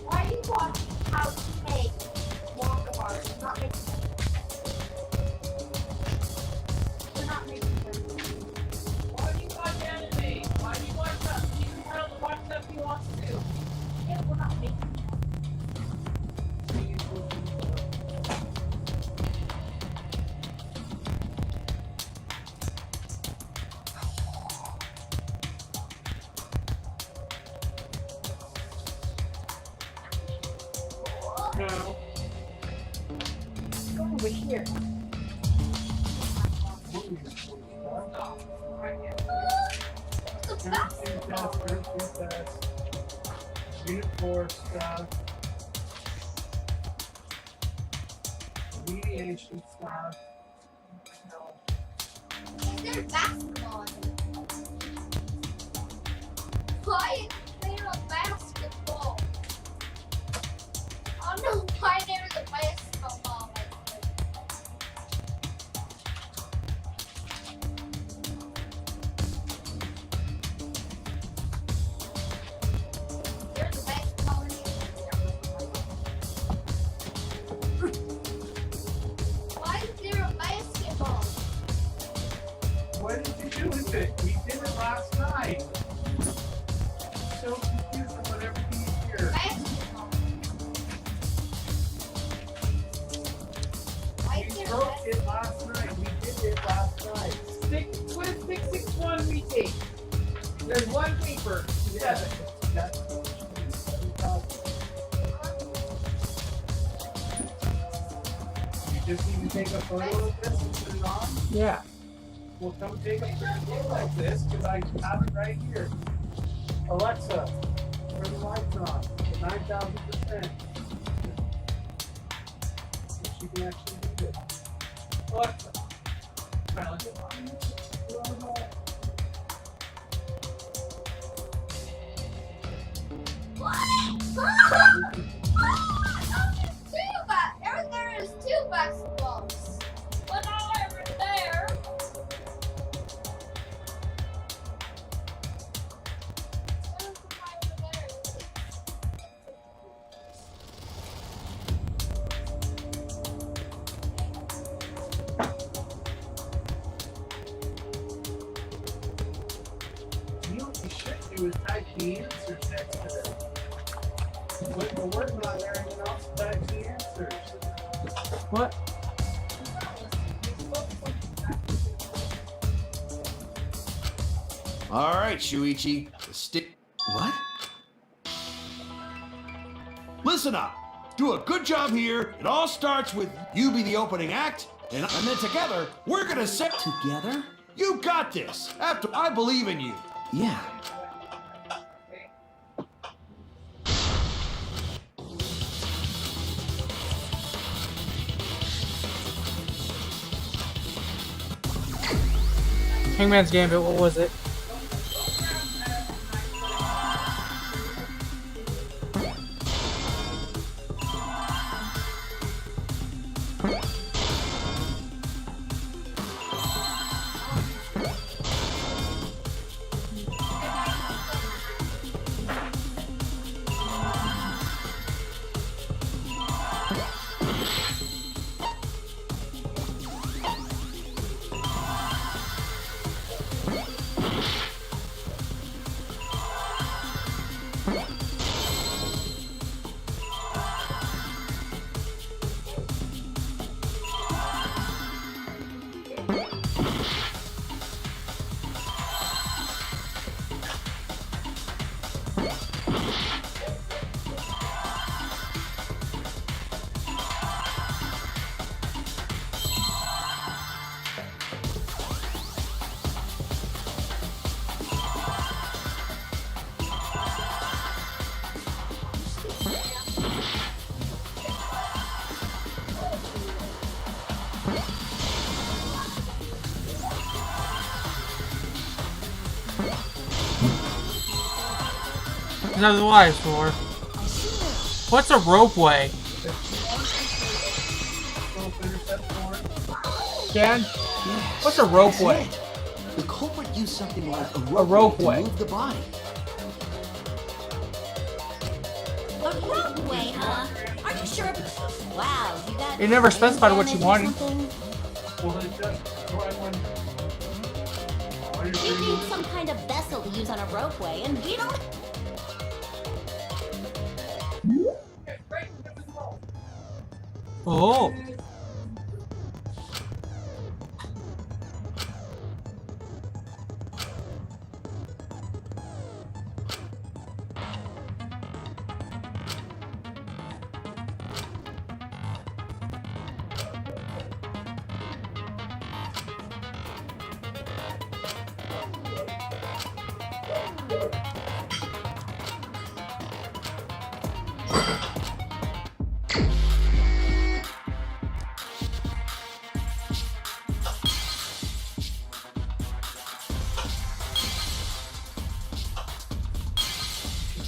Why are you watching how to make Wonka bars? Not making them. They're not making them.
Why do you watch anime? Why do you watch stuff? You can tell to watch stuff he wants to do.
Yeah, we're not making them.
No.
Go over here.
Unit 4 stuff. Mediation stuff.
There's basketball. Why is there a basketball? I don't know why there's a basketball. There's a basketball in here. Why is there a basketball?
What did you do with it? We did it last night. it last night. We did it last night. What is 661 retake? There's one paper. Yeah. You just need to take a photo of this and put it on?
Yeah.
Well, come take a photo like this, because I have it right here. Alexa, turn the lights on to 9,000%. So she can actually do this. Alexa, try to look at
There is two basketballs. But now I'm there.
You know what you should do is type the answers next to them. When we're working on there, you can also type the answers.
What?
All right, Shuichi. The stick. What? Listen up. Do a good job here. It all starts with you be the opening act, and then together we're gonna set.
Together?
You got this. After I believe in you.
Yeah.
Hangman's Gambit, what was it? Another life for. What's a ropeway? Jan? What's a ropeway?
The culprit used something like a
ropeway
to move the body.
A ropeway, huh? Are you sure? Wow, you got.
You never specified what you wanted.
You need some kind of vessel to use on a ropeway, and we don't.
Oh.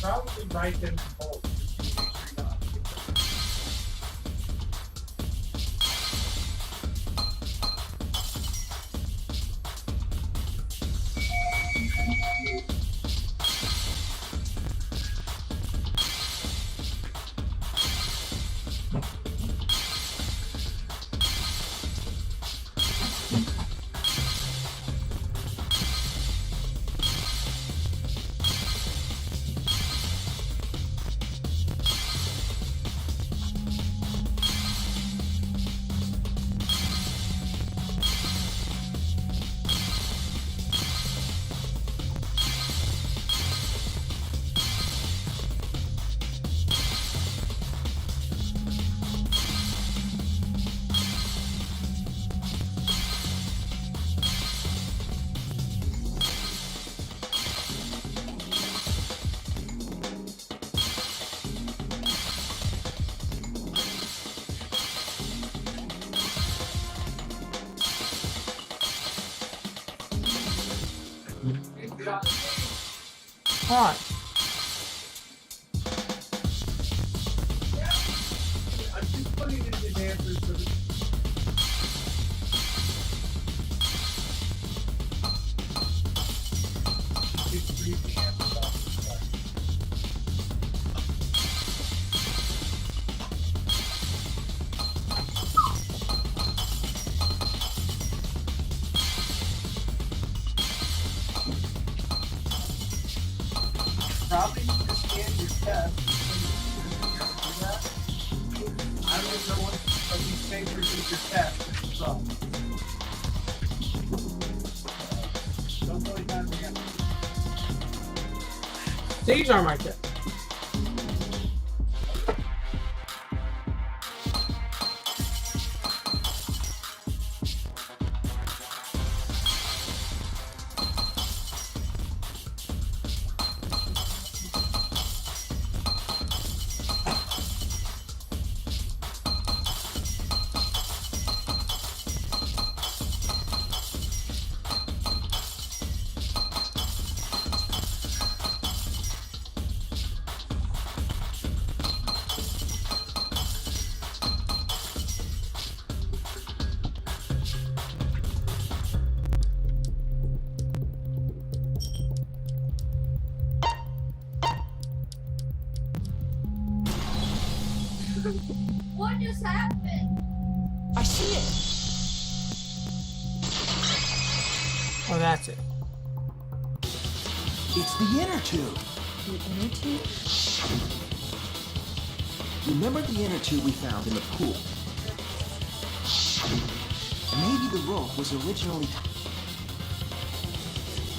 Probably write them both.
Alright.
I'm just putting in the dancers for the probably need to scan your chest. I don't know what of these papers is your chest. So. Don't really matter again.
Stage arm right there.
What just happened?
I see it!
Oh, that's it.
It's the inner tube.
The inner tube?
Remember the inner tube we found in the pool? Maybe the rope was originally...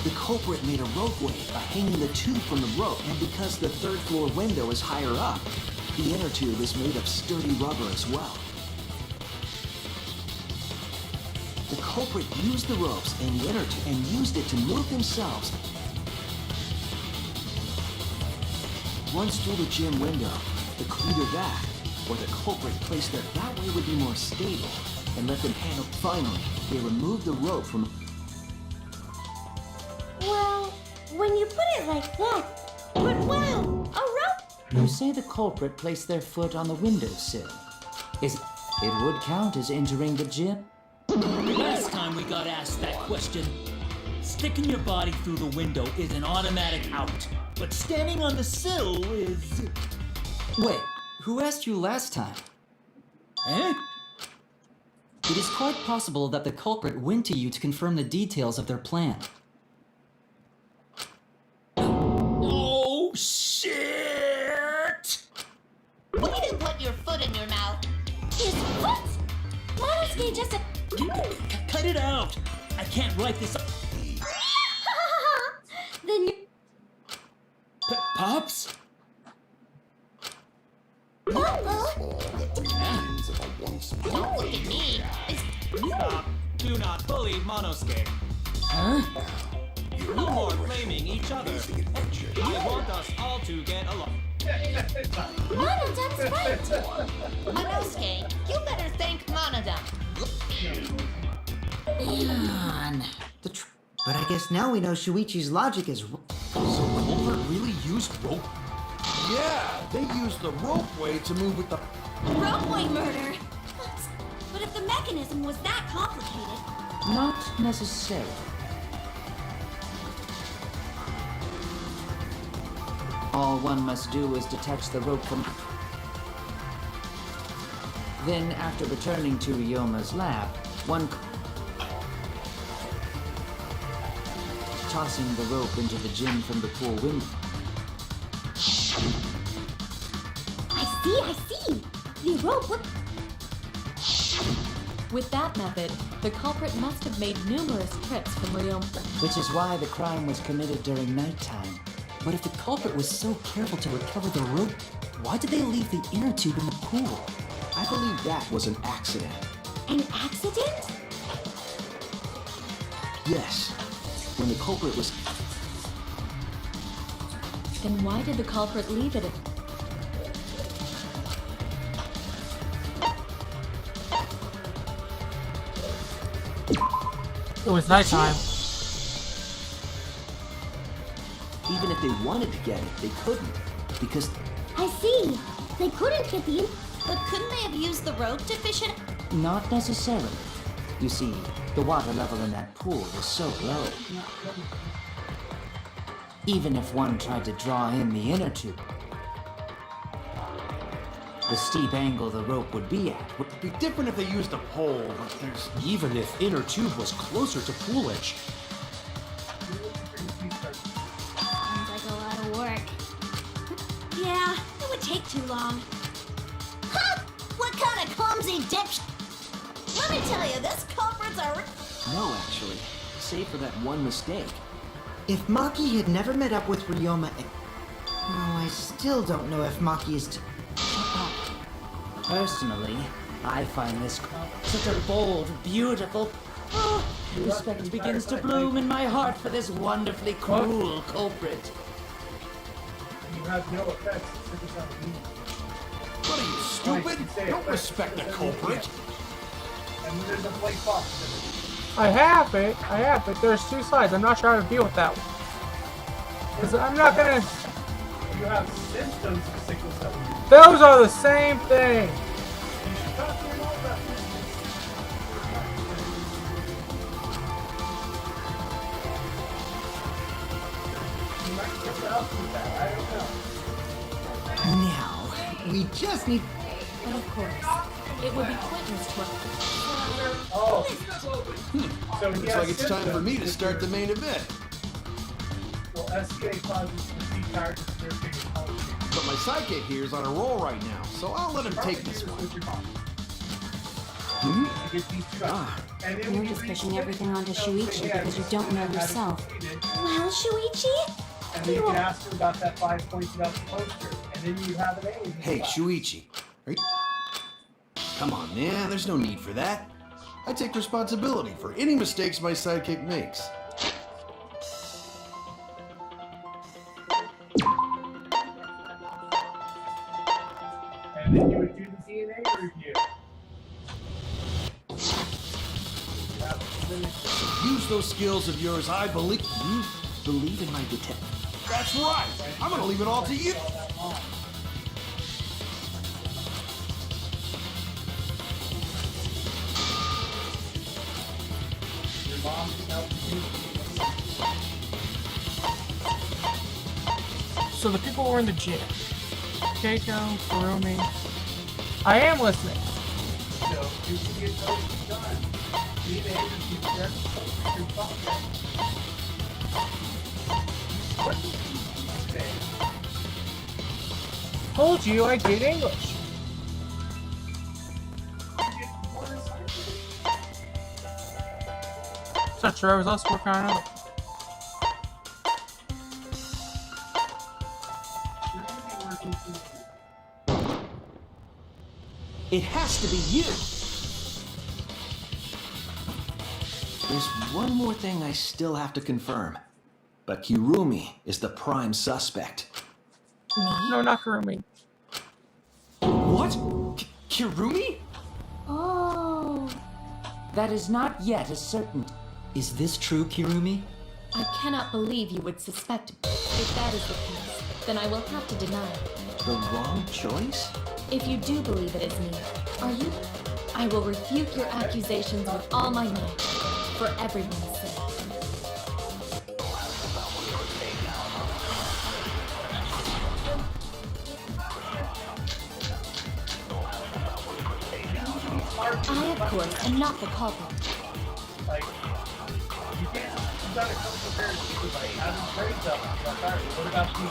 The culprit made a ropeway by hanging the tube from the rope, and because the third floor window is higher up, the inner tube is made of sturdy rubber as well. The culprit used the ropes and the inner tube and used it to move themselves once through the gym window. Either that, or the culprit placed it that way would be more stable and let them handle. Finally, they removed the rope from.
Well, when you put it like that, but wow, a rope?
You say the culprit placed their foot on the windowsill. It would count as entering the gym?
Last time we got asked that question. Sticking your body through the window is an automatic out, but standing on the sill is...
Wait, who asked you last time?
Eh?
It is quite possible that the culprit went to you to confirm the details of their plan.
Oh, shit!
You didn't put your foot in your mouth.
His foot? Monosuke just a...
Cut it out! I can't write this up.
Then you...
Pops?
Don't look at me.
Stop. Do not bully Monosuke.
Huh?
No more blaming each other. I want us all to get along.
Monodon's right.
Monosuke, you better thank Monodon.
Man. But I guess now we know Shuichi's logic is...
So culprit really used rope? Yeah, they used the ropeway to move with the...
Ropeway murder! But if the mechanism was that complicated...
Not necessarily. All one must do is detach the rope from... Then, after returning to Ryoma's lab, one... tossing the rope into the gym from the pool window.
I see. The rope would...
With that method, the culprit must have made numerous trips from Ryoma.
Which is why the crime was committed during nighttime.
But if the culprit was so careful to recover the rope, why did they leave the inner tube in the pool?
I believe that was an accident.
An accident?
Yes. When the culprit was...
Then why did the culprit leave it?
It was nighttime.
Even if they wanted to get it, they couldn't. Because
I see. They couldn't get the...
But couldn't they have used the rope to fish it?
Not necessarily. You see, the water level in that pool was so low. Even if one tried to draw in the inner tube, the steep angle the rope would be at would
It'd be different if they used a pole, but there's...
Even if inner tube was closer to pool edge.
Sounds like a lot of work.
Yeah, it would take too long.
Huh? What kind of clumsy dipsh... Let me tell you, this culprit's a...
no, actually. Save for that one mistake.
If Maki had never met up with Ryoma... No, I still don't know if Maki is...
Personally, I find this such a bold, beautiful... Oh, respect begins to bloom in my heart for this wonderfly cruel culprit.
You have no effects. It's on me.
What are you, stupid? Don't respect the culprit.
And there's a play box.
I have it, but there's two sides. I'm not sure how to deal with that one. Because I'm not gonna...
You have symptoms of sickle cell disease.
Those are the same thing!
You should talk to your mom about this. You might get the help with that. I don't know.
Now, we just need...
But of course, it would be pointless to...
Oh. So
Looks like it's time for me to start the main event.
Well, SCA causes fatigue charges to their fingers.
But my sidekick here is on a roll right now, so I'll let him take this one.
You're just pushing everything onto Shuichi because you don't know yourself.
Well, Shuichi?
And then you can ask him about that 5 points about the poster, and then you have an A.
Hey, Shuichi. Are you... Come on, man. There's no need for that. I take responsibility for any mistakes my sidekick makes.
And then you would do the DNA review.
Use those skills of yours. I believe...
You believe in my detect...
That's right. I'm gonna leave it all to you.
So the people were in the gym. Keiko, Kurumi. I am listening.
So you can get those done. DNA review, your function.
Told you I did English. It's not true, I was also working on another.
It has to be you! There's one more thing I still have to confirm. But Kirumi is the prime suspect.
No, not Kurumi.
What? Kirumi?
Oh.
That is not yet a certain...
Is this true, Kirumi?
I cannot believe you would suspect me. If that is the case, then I will have to deny it.
The wrong choice?
If you do believe it is me, are you? I will refute your accusations with all my might, for everyone's sake. I, of course, am not the culprit.
Like, you can't, you gotta come prepared to like having grades up. Like, alright, what about you?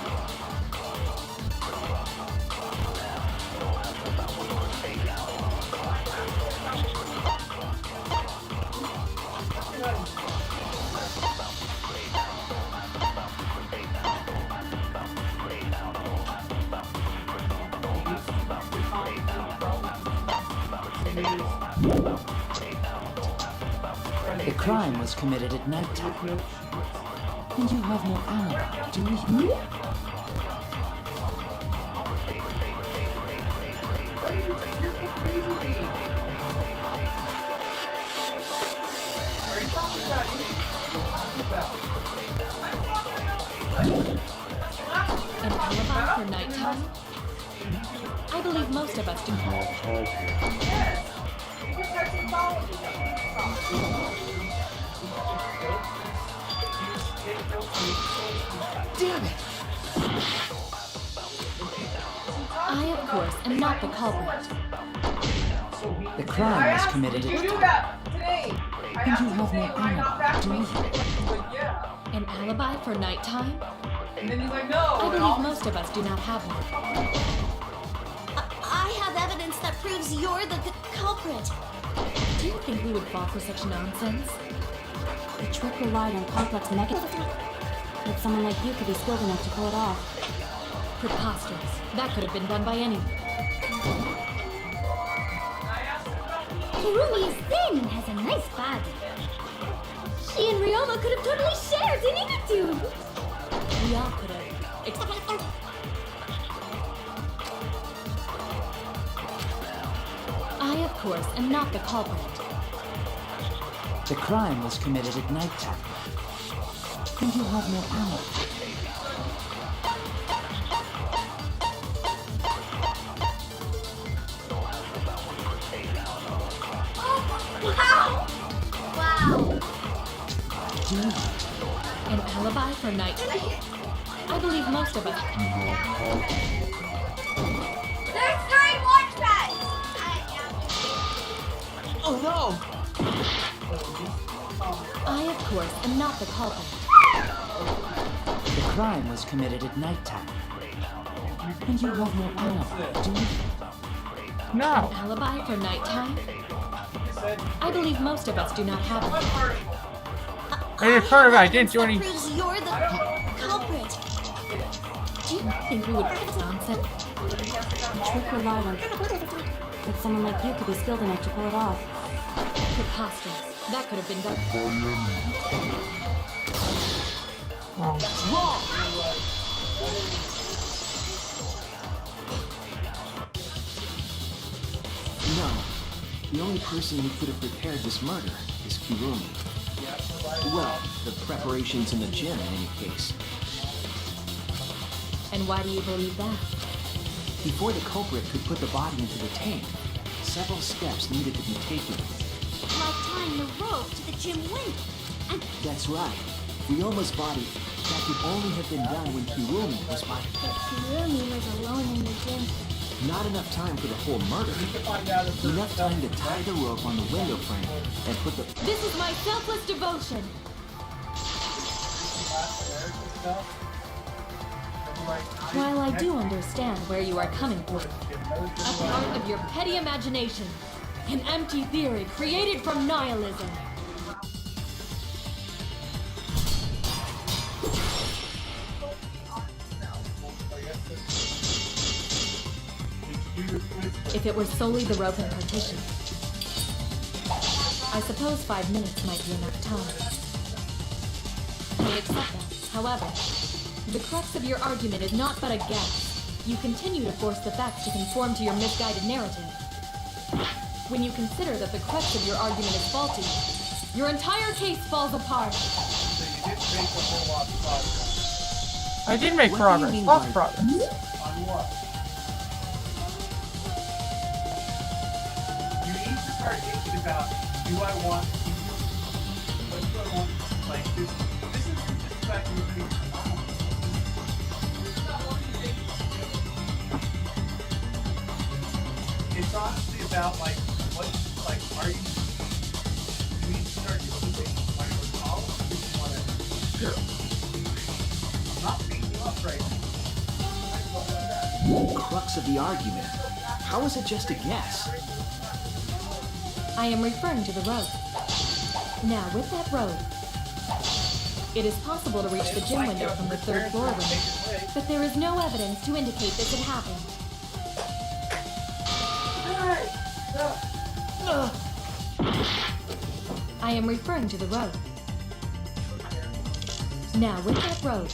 The crime was committed at nighttime. And you have no alibi, do you?
Are you talking about
I believe most of us do.
Yes. You just got some followers.
Damn it!
I, of course, am not the culprit.
The crime was committed
You
at
do that today. I
And you
asked
have no
him when I got back
alibi,
from
do you?
But yeah.
An alibi for nighttime?
And then he's like, no.
I
and
believe
all-
most of us do not have one.
I have evidence that proves you're the culprit.
Do you think we would fall for such nonsense?
The trick relied on complex mechanisms. But someone like you could be skilled enough to pull it off.
Preposterous. That could have been done by anyone.
Kirumi is thin and has a nice body. She and Ryoma could have totally shared in Inatu.
We all could have. Except I, of course, am not the culprit.
The crime was committed at nighttime. And you have no alibi.
Wow!
An alibi for nighttime? I believe most of us.
There's 3 more tries!
Oh no!
I, of course, am not the culprit.
The crime was committed at nighttime. And you have no alibi, do you?
No.
An alibi for nighttime? I believe most of us do not have one.
I didn't part of it. I didn't do any.
Proves you're the culprit.
Do you think we would nonsense?
The trick relied on. But someone like you could be skilled enough to pull it off.
Preposterous. That could have been done.
No. The only person who could have prepared this murder is Kirumi. Well, the preparations in the gym in any case.
And why do you believe that?
Before the culprit could put the body into the tank, several steps needed to be taken.
Like tying the rope to the gym window. And
That's right. Ryoma's body, that could only have been done when Kirumi was by.
Kirumi was alone in the gym.
Not enough time for the whole murder. Enough time to tie the rope on the window frame and put the.
This is my selfless devotion. While I do understand where you are coming from, a part of your petty imagination, an empty theory created from nihilism. If it were solely the rope and partition, I suppose 5 minutes might be enough time. I accept that. However, the crux of your argument is not but a guess. You continue to force the facts to conform to your misguided narrative. When you consider that the crux of your argument is faulty, your entire case falls apart.
I did make
What do you
progress.
mean
Lots
by-
of progress.
On what? You need to start thinking about, do I want what do I want, like this isn't just about you being it's honestly about like what like are you need to start thinking like for college do you want to I'm not beating you up right now.
Crux of the argument. How is it just a guess?
I am referring to the road. Now, with that road, it is possible to reach the gym window from the 3rd floor window, but there is no evidence to indicate this had happened. I am referring to the road. Now, with that road,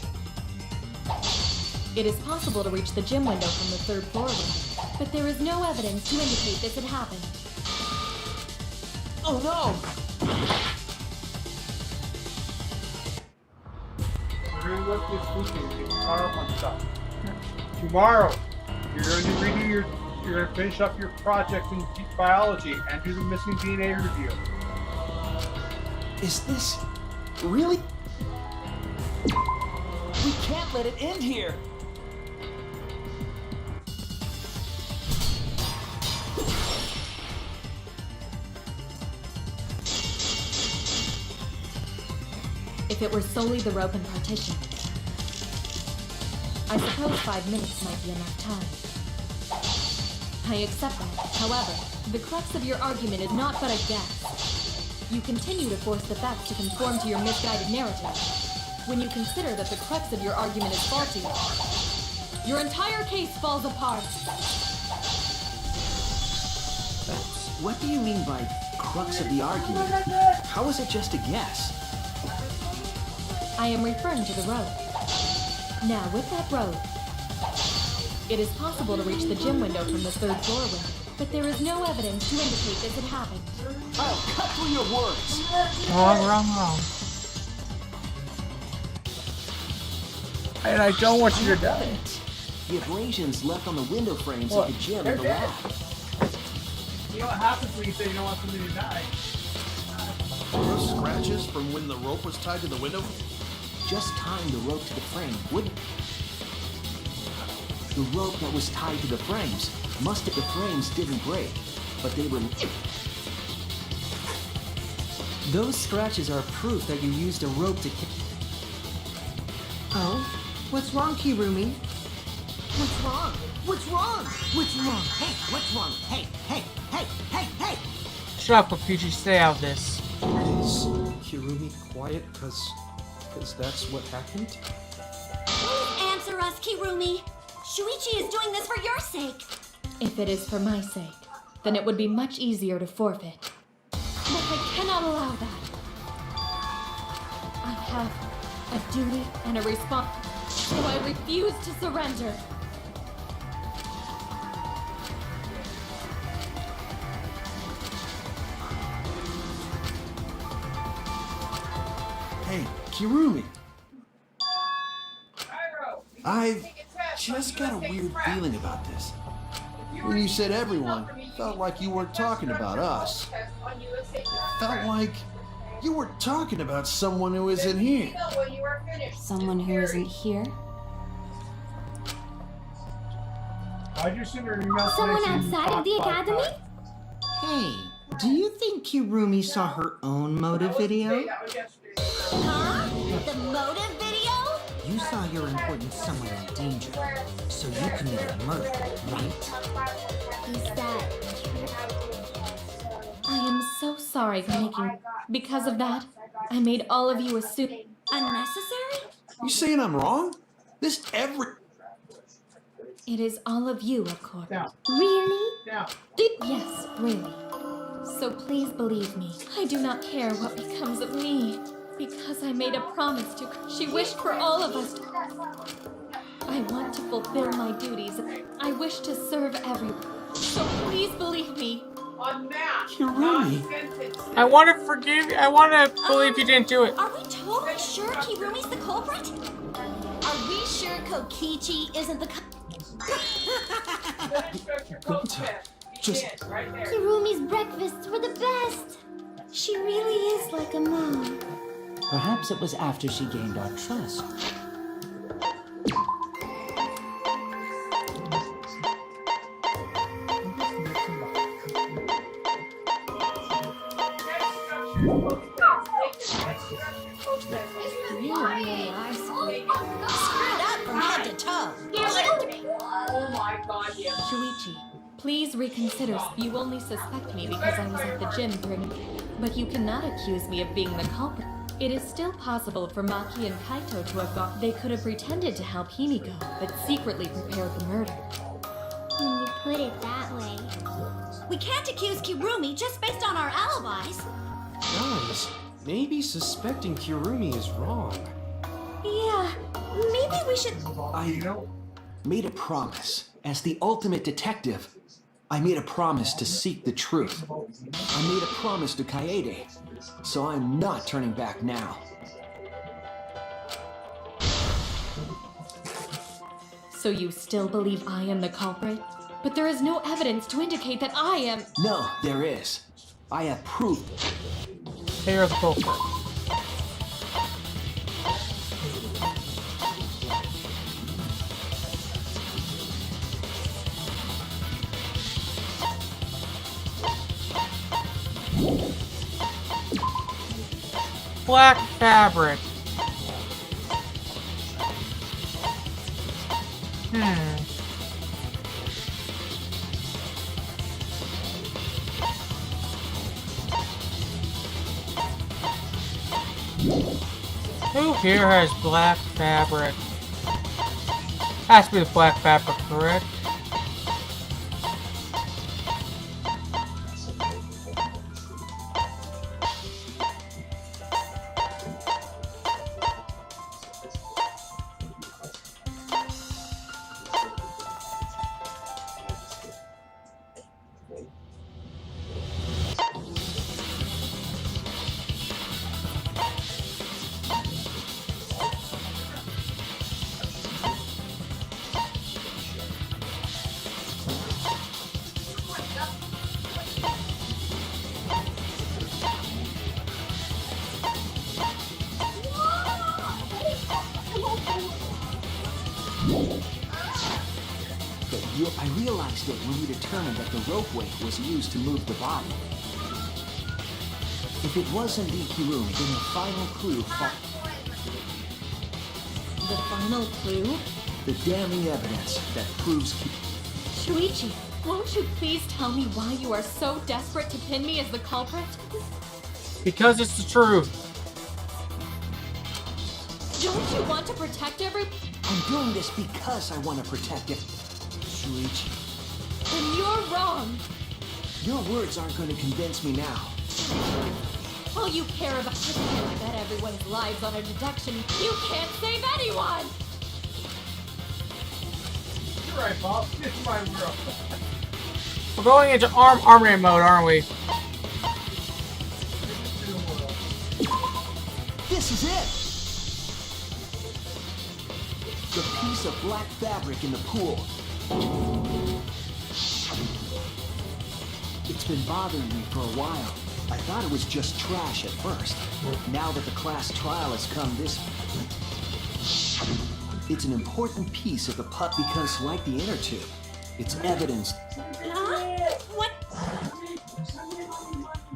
it is possible to reach the gym window from the 3rd floor window, but there is no evidence to indicate this had happened.
Oh no!
We're gonna look this weekend, get caught up on stuff. Tomorrow, You're going to redo your. You're going to finish up your project in biology and do the missing DNA review.
Is this really?
We can't let it end here.
If it were solely the rope and partition, I suppose 5 minutes might be enough time. I accept that. However, the crux of your argument is not but a guess. You continue to force the facts to conform to your misguided narrative. When you consider that the crux of your argument is faulty, your entire case falls apart.
What do you mean by crux of the argument? How is it just a guess?
I am referring to the road. Now, with that road, it is possible to reach the gym window from the 3rd floor window, but there is no evidence to indicate this had happened.
I'll cut through your words.
Wrong. And I don't want you to die.
The abrasions left on the window frames
What?
of the gym
They're
and the
dead.
lab.
You know what happens when you say you don't want somebody to die?
Those scratches from when the rope was tied to the window?
Just tying the rope to the frame wouldn't. The rope that was tied to the frames must have. The frames didn't break, but they were.
Those scratches are proof that you used a rope to
Oh? What's wrong, Kirumi? What's wrong? What's wrong? What's wrong? Hey, what's wrong? Hey, hey, hey, hey, hey!
Shut up, Kokichi. Stay out of this.
Is Kirumi quiet because that's what happened?
Please answer us, Kirumi. Shuichi is doing this for your sake.
If it is for my sake, then it would be much easier to forfeit. But I cannot allow that. I have a duty and a response, so I refuse to surrender.
Hey, Kirumi. I've just got a weird feeling about this.
When you said everyone, felt like you weren't talking about us. It felt like you were talking about someone who isn't here.
Someone who isn't here?
Why'd you send her an email?
Someone outside of the academy?
Hey, do you think Kirumi saw her own motive video?
Huh? The motive video?
You saw your important someone in danger, so you committed murder, right?
Is that
I am so sorry for making... Because of that, I made all of you assume...
Unnecessary?
You saying I'm wrong?
It is all of you, of course.
really?
Yes, really. So please believe me. I do not care what becomes of me. Because I made a promise to... She wished for all of us to... I want to fulfill my duties. I wish to serve everyone. So please believe me.
Kirumi.
I want to forgive you. I want to believe you didn't do it.
Are we totally sure Kirumi's the culprit? Are we sure Kokichi isn't the
Just...
Kirumi's breakfasts were the best. She really is like a mom.
Perhaps it was after she gained our trust.
Screwed up from head to toe?
Oh my god, yeah.
Shuichi, please reconsider. You only suspect me because I was at the gym during... But you cannot accuse me of being the culprit. It is still possible for Maki and Kaito to have gone... They could have pretended to help Himiko, but secretly prepared the murder.
When you put it that way.
We can't accuse Kirumi just based on our alibis.
Guys, maybe suspecting Kirumi is wrong.
Yeah, maybe we should...
I made a promise. As the ultimate detective, I made a promise to seek the truth. I made a promise to Kaede, so I'm not turning back now.
So you still believe I am the culprit? But there is no evidence to indicate that I am.
No, there is. I have proof.
Here's the culprit. Black fabric. Who here has black fabric? Has to be the black fabric, correct?
I realized it when we determined that the ropeway was used to move the body. If it wasn't Ikirumi, then the final clue
The final clue?
the damning evidence that proves
Shuichi, won't you please tell me why you are so desperate to pin me as the culprit?
Because it's the truth.
Don't you want to protect everyone?
I'm doing this because I want to protect it. Shuichi.
Then you're wrong.
Your words aren't going to convince me now.
All you care about is to bet everyone's lives on a deduction. You can't save anyone!
You're right, Bob. It's my world.
We're going into armory mode, aren't we?
This is it! The piece of black fabric in the pool. It's been bothering me for a while. I thought it was just trash at first. Now that the class trial has come it's an important piece of the putt because, like the inner tube, it's evidence.
What?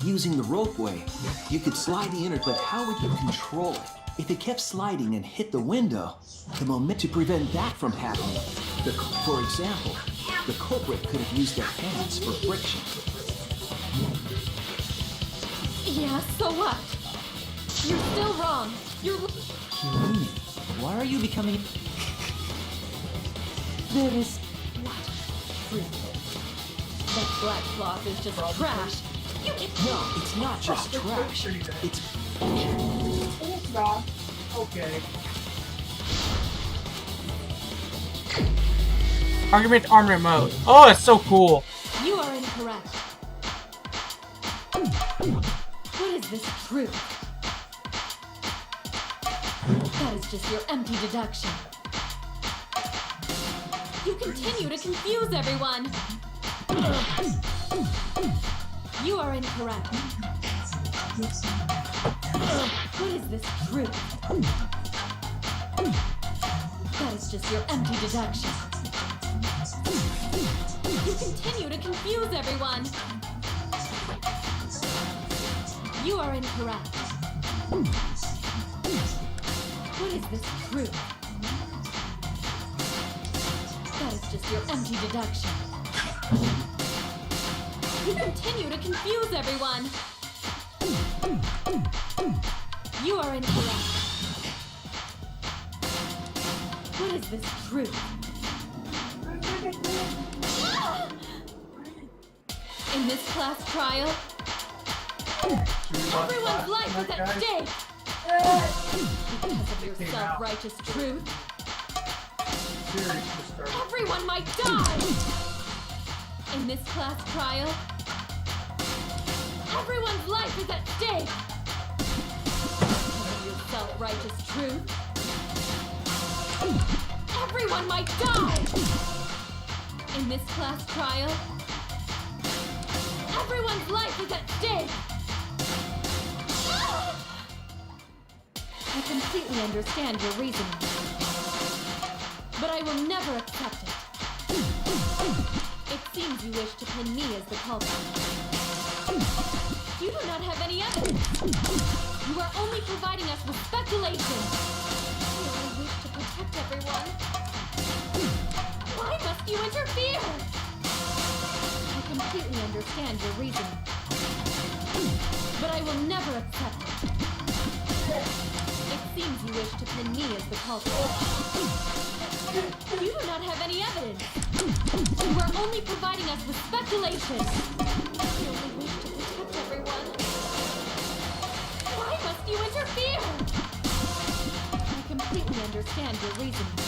Using the ropeway, you could slide the inner, but how would you control it? If it kept sliding and hit the window, the moment to prevent that from happening, for example, the culprit could have used their hands for friction.
Yeah, so what? You're still wrong. You're...
Kirumi, why are you becoming...
There is... What? Truth. That black cloth is just trash. You can...
No, it's not just trash. It's
not. Okay.
Argument armory mode. Oh, it's so cool.
You are incorrect. What is this truth? That is just your empty deduction. You continue to confuse everyone. You are incorrect. What is this truth? That is just your empty deduction. You continue to confuse everyone. You are incorrect. What is this truth? That is just your empty deduction. You continue to confuse everyone. You are incorrect. What is this truth? In this class trial, everyone's life is at stake! Because of your self-righteous truth, everyone might die! In this class trial, everyone's life is at stake! Because of your self-righteous truth, everyone might die! In this class trial, everyone's life is at stake! I completely understand your reasoning, but I will never accept it. It seems you wish to pin me as the culprit. You do not have any evidence. You are only providing us with speculation. You only wish to protect everyone. Why must you interfere? I completely understand your reasoning, but I will never accept it. It seems you wish to pin me as the culprit. You do not have any evidence. You are only providing us with speculation. You only wish to protect everyone. Why must you interfere? I completely understand your reasoning,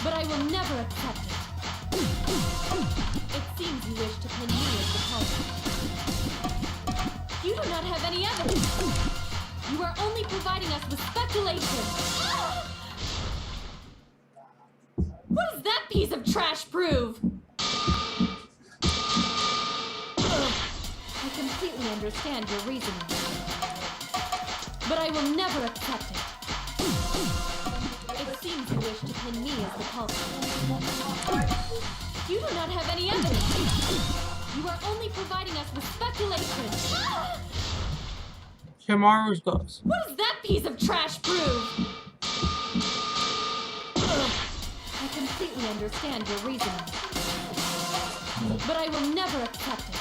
but I will never accept it. It seems you wish to pin me as the culprit. You do not have any evidence. You are only providing us with speculation. What does that piece of trash prove? I completely understand your reasoning, but I will never accept it. It seems you wish to pin me as the culprit. You do not have any evidence. You are only providing us with speculation.
Kimaru's gloves.
What does that piece of trash prove? I completely understand your reasoning, but I will never accept it.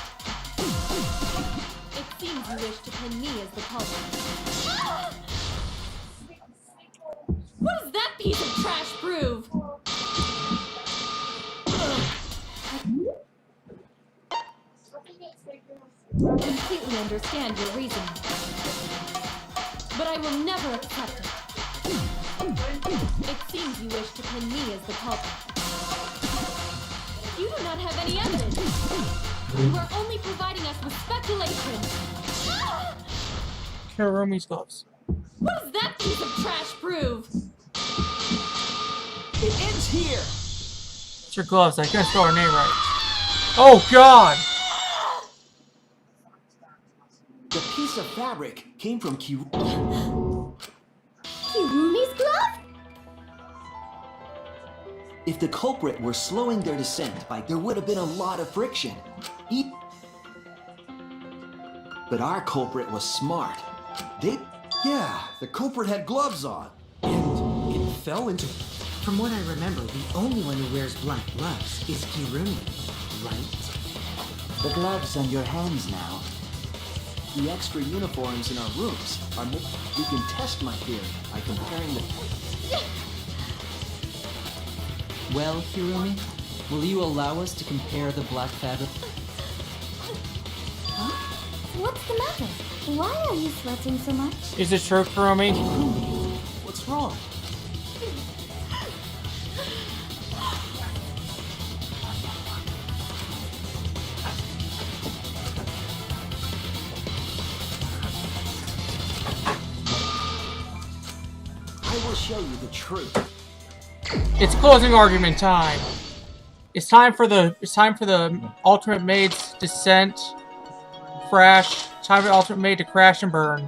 It seems you wish to pin me as the culprit. What does that piece of trash prove? I completely understand your reasoning, but I will never accept it. It seems you wish to pin me as the culprit. You do not have any evidence. You are only providing us with speculation.
Kurumi's gloves.
What does that piece of trash prove?
It ends here.
It's your gloves. I couldn't spell her name right. Oh God!
The piece of fabric came from
Kirumi's glove?
If the culprit were slowing their descent, there would have been a lot of friction. But our culprit was smart.
Yeah, the culprit had gloves on.
And it fell into... From what I remember, the only one who wears black gloves is Kirumi, right?
The gloves on your hands now.
The extra uniforms in our rooms are... We can test my theory by comparing the...
Well, Kirumi, will you allow us to compare the black fabric?
Huh? What's the matter? Why are you sweating so much?
Is it true, Kurumi?
What's wrong? I will show you the truth.
It's closing argument time. It's time for the Ultimate Maid's descent. Crash. Time for the Ultimate Maid to crash and burn.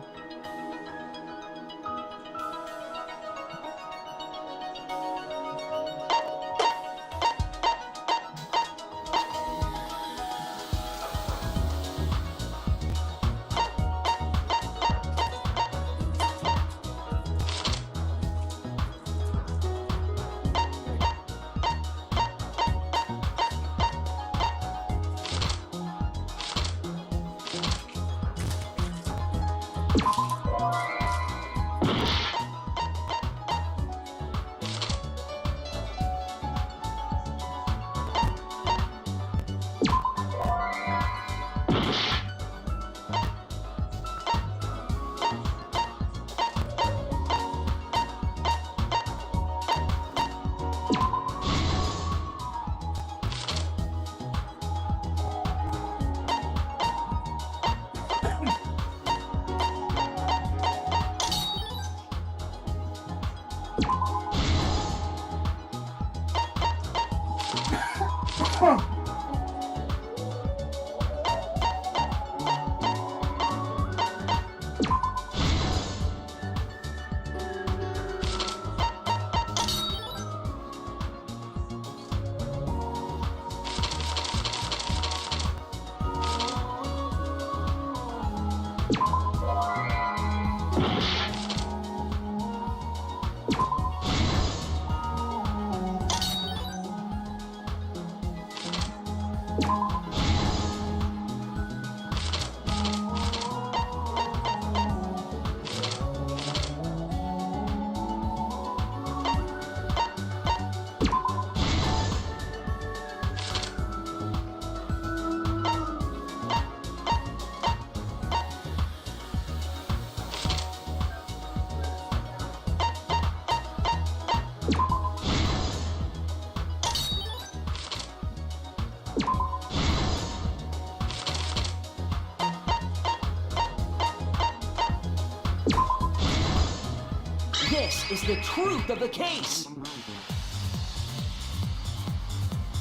This is the truth of the case.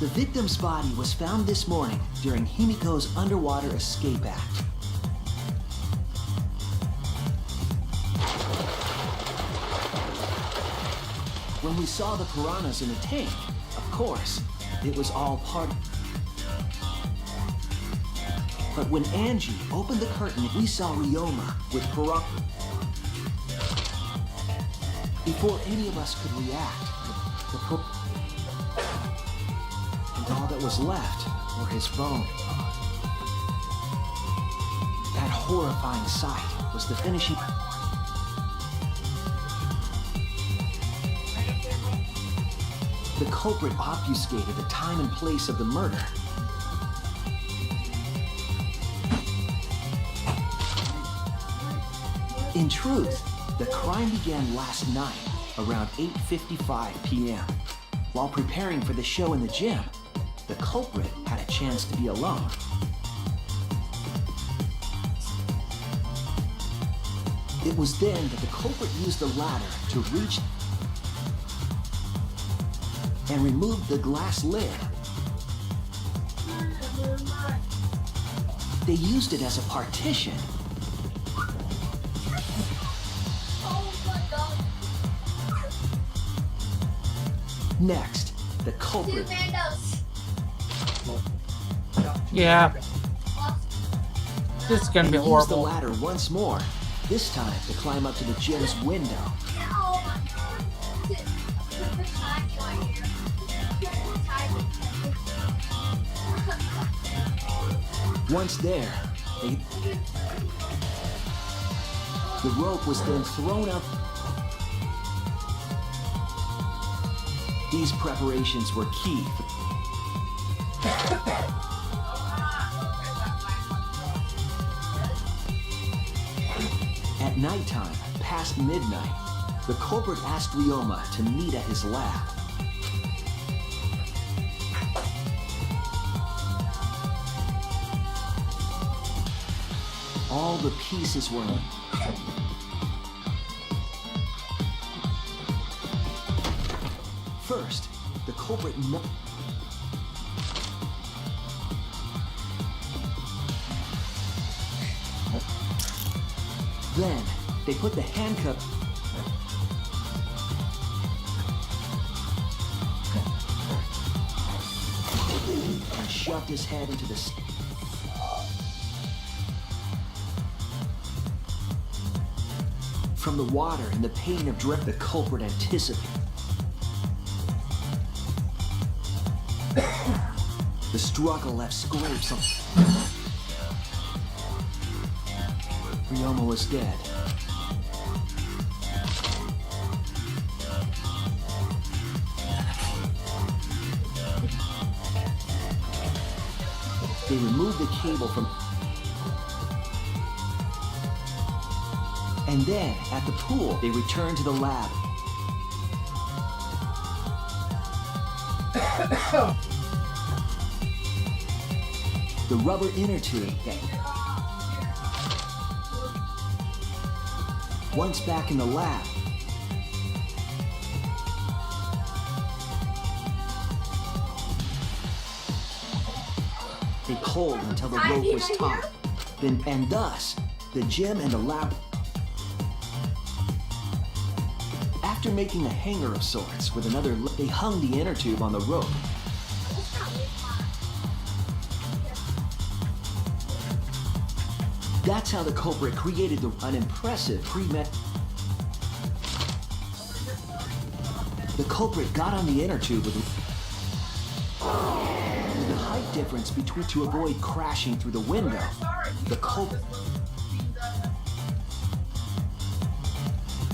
The victim's body was found this morning during Himiko's underwater escape act. When we saw the piranhas in the tank, of course, it was all part. But when Angie opened the curtain, we saw Ryoma with piranha. Before any of us could react, and all that was left were his bones. That horrifying sight was the finishing. The culprit obfuscated the time and place of the murder. In truth, the crime began last night around 8:55 p.m. While preparing for the show in the gym, the culprit had a chance to be alone. It was then that the culprit used the ladder to reach and remove the glass lid. They used it as a partition. Next, the culprit.
Yeah. This is gonna be
They used the
horrible.
ladder once more, this time to climb up to the gym's window. Once there, the rope was then thrown up. These preparations were key. At nighttime, past midnight, the culprit asked Ryoma to meet at his lab. All the pieces were in. First, the culprit Then, they put the handcuff and shoved his head into the From the water and the pain of drip, the culprit anticipated. The struggle left scrapes on. Ryoma was dead. They removed the cable from. And then, at the pool, they returned to the lab. The rubber inner tube. Once back in the lab, they pulled until the rope was taut. Then, and thus, the gym and the lab. After making a hanger of sorts with another, they hung the inner tube on the rope. That's how the culprit created an impressive pre-med. The culprit got on the inner tube with the height slight difference between to avoid crashing through the window. The culprit.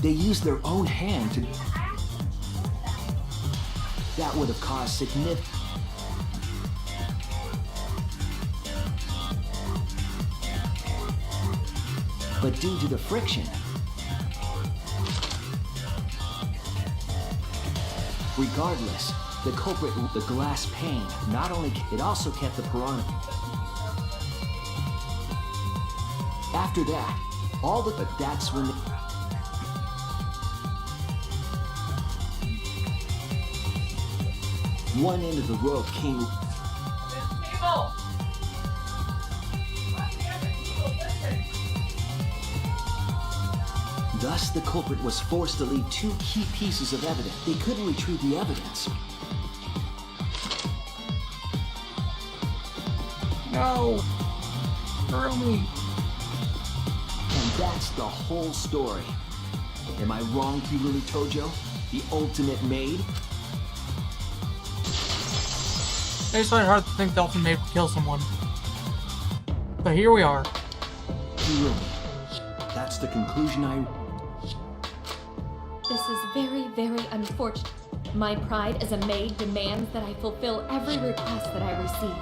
They used their own hand to. That would have caused significant. But due to the friction, regardless, the culprit, the glass pane, not only it also kept the piranha. After that, but that's when. One end of the rope came. Thus, the culprit was forced to leave two key pieces of evidence. They couldn't retrieve the evidence.
No! Kurumi!
And that's the whole story. Am I wrong, Hirumi Tojo? The ultimate maid?
I just find it hard to think the ultimate maid would kill someone. But here we are.
Hirumi. That's the conclusion I...
This is very, very unfortunate. My pride as a maid demands that I fulfill every request that I receive.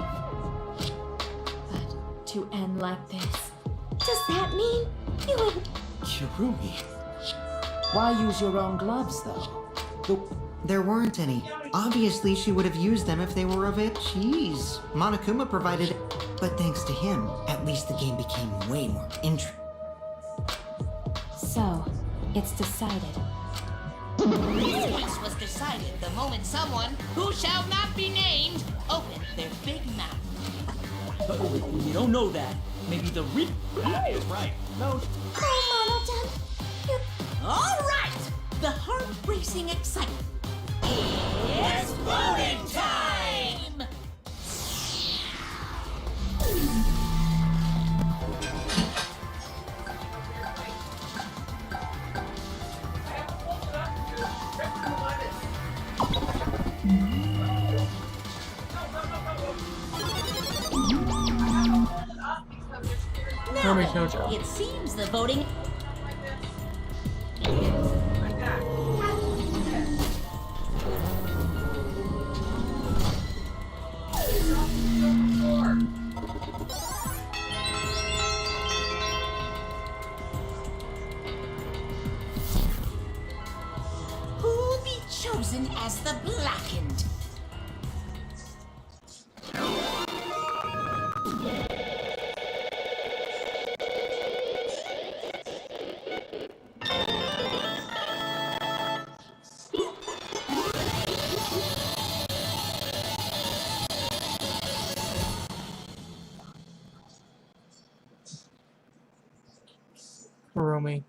But to end like this...
Does that mean you would...
Kirumi. Why use your own gloves, though?
There weren't any. Obviously, she would have used them if they were of it. Jeez. Monokuma provided it. But thanks to him, at least the game became way more interesting.
So, it's decided.
This case was decided the moment someone, who shall not be named, opened their big mouth.
You don't know that. Maybe the
That is right. No.
Oh, Mono-chan,
All right, the heart-racing excitement. It's voting time!
Kurumi Tojo.
It seems the voting... Who'll be chosen as the blackened?
Kurumi.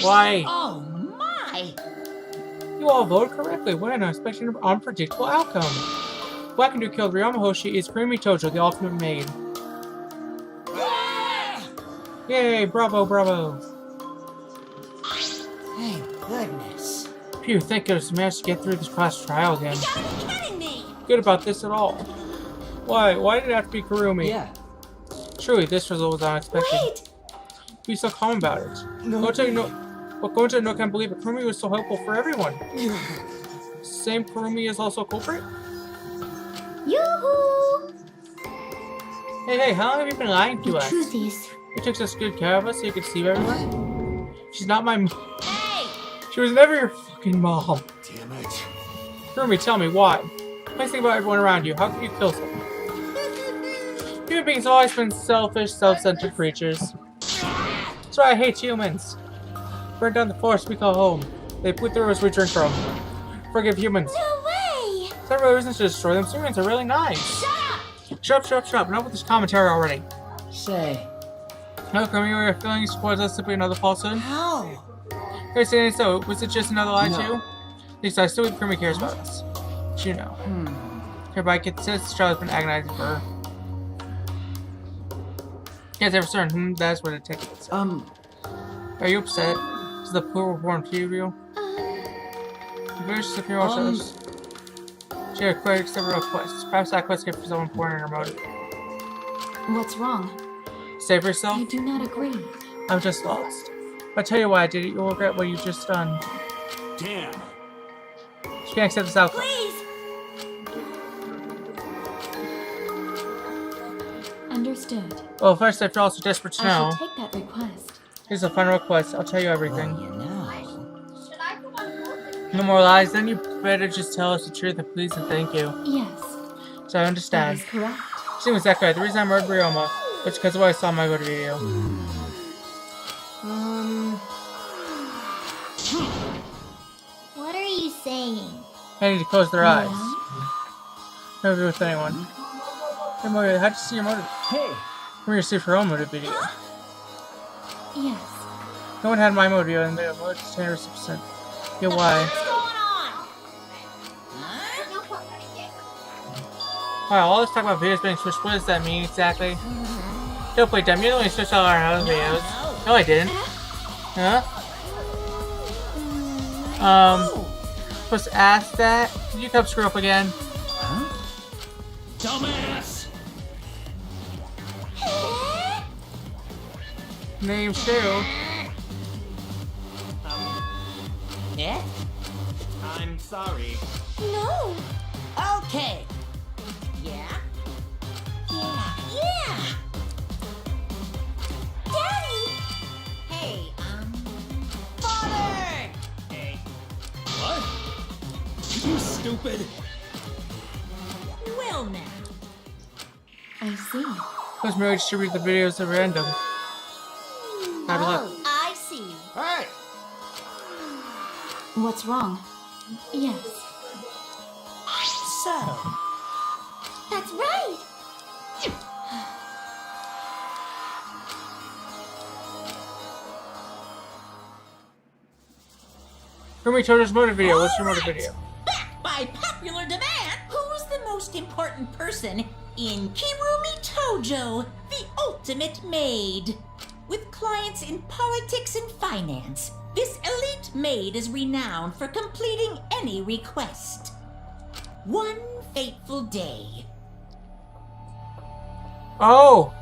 Why?
Oh my!
You all voted correctly. What an unexpected, unpredictable outcome. Blackened who killed Ryoma Hoshi is Kurumi Tojo, the ultimate maid. Yay! Bravo, bravo!
Thank goodness.
Phew, thank goodness we managed to get through this class trial again.
You gotta be kidding me!
Good about this at all. Why? Why did it have to be Kurumi?
Yeah.
Truly, this result was unexpected.
wait!
Be so calm about it.
No.
Gojo no can't believe it. Kurumi was so helpful for everyone. Same Kurumi is also a culprit?
Yoo-hoo!
Hey, how long have you been lying to
The
us?
truth is,
You took such good care of us so you could see everyone? She's not my
Hey!
She was never your fucking mom.
Damn it.
Kurumi, tell me, why? Nice thing about everyone around you. How could you kill someone? Human beings have always been selfish, self-centered creatures. That's why I hate humans. Burn down the forest we call home. They pollute the rivers we drink from. Forgive humans.
no way!
Several reasons to destroy them. Humans are really nice. Shut up. Enough with this commentary already.
Say,
No, Kurumi, your feelings towards us simply another falsehood?
How?
Hey, saying so, was it just another lie too? least I still Kurumi cares about us. But you know. Hereby gets this child has been agonizing for her. Can't ever certain that's what it takes. Are you upset? Is the poor reformed real? Very secure also. She had a quick several requests. Perhaps that quest gave for someone important in her motive.
What's wrong?
Save yourself?
I do not agree.
I'm just lost. I'll tell you why I did it. You'll regret what you just done.
Damn.
She can't accept this outcome.
Please! Understood.
Well, first, if you're also desperate to
I
know,
should take that request.
here's a final request. I'll tell you everything.
Should I go on board?
No more lies, then you better just tell us the truth and please and thank you.
Yes.
So I understand.
That is correct.
She was that correct. The reason I murdered Ryoma was because of what I saw in my motor video.
What are you saying?
I need to close their eyes. Never be with anyone. Hey, Moyo, how'd you see your motive?
Hey!
We received her own motive video.
Yes.
No one had my motive video and they have motive 10%. Yeah, why? Wow, all this talk about videos being switched, what does that mean exactly? Don't play dumb, you only switched all our other videos. No, I didn't. Huh? Supposed to ask that? Did you come screw up again?
Huh? Dumbass!
Name Sue.
Yeah? I'm sorry.
No.
Okay. Yeah? Yeah.
Daddy!
Hey, Father! Hey.
What? You stupid!
Well now.
I see.
Let's merely distribute the videos at random. Bad luck.
I see.
Hey!
What's wrong? Yes.
So,
That's right.
Kurumi told us motive video. What's your motive video?
back by popular demand, who's the most important person in Kirumi Tojo, the ultimate maid? With clients in politics and finance, this elite maid is renowned for completing any request. One fateful day,
Oh!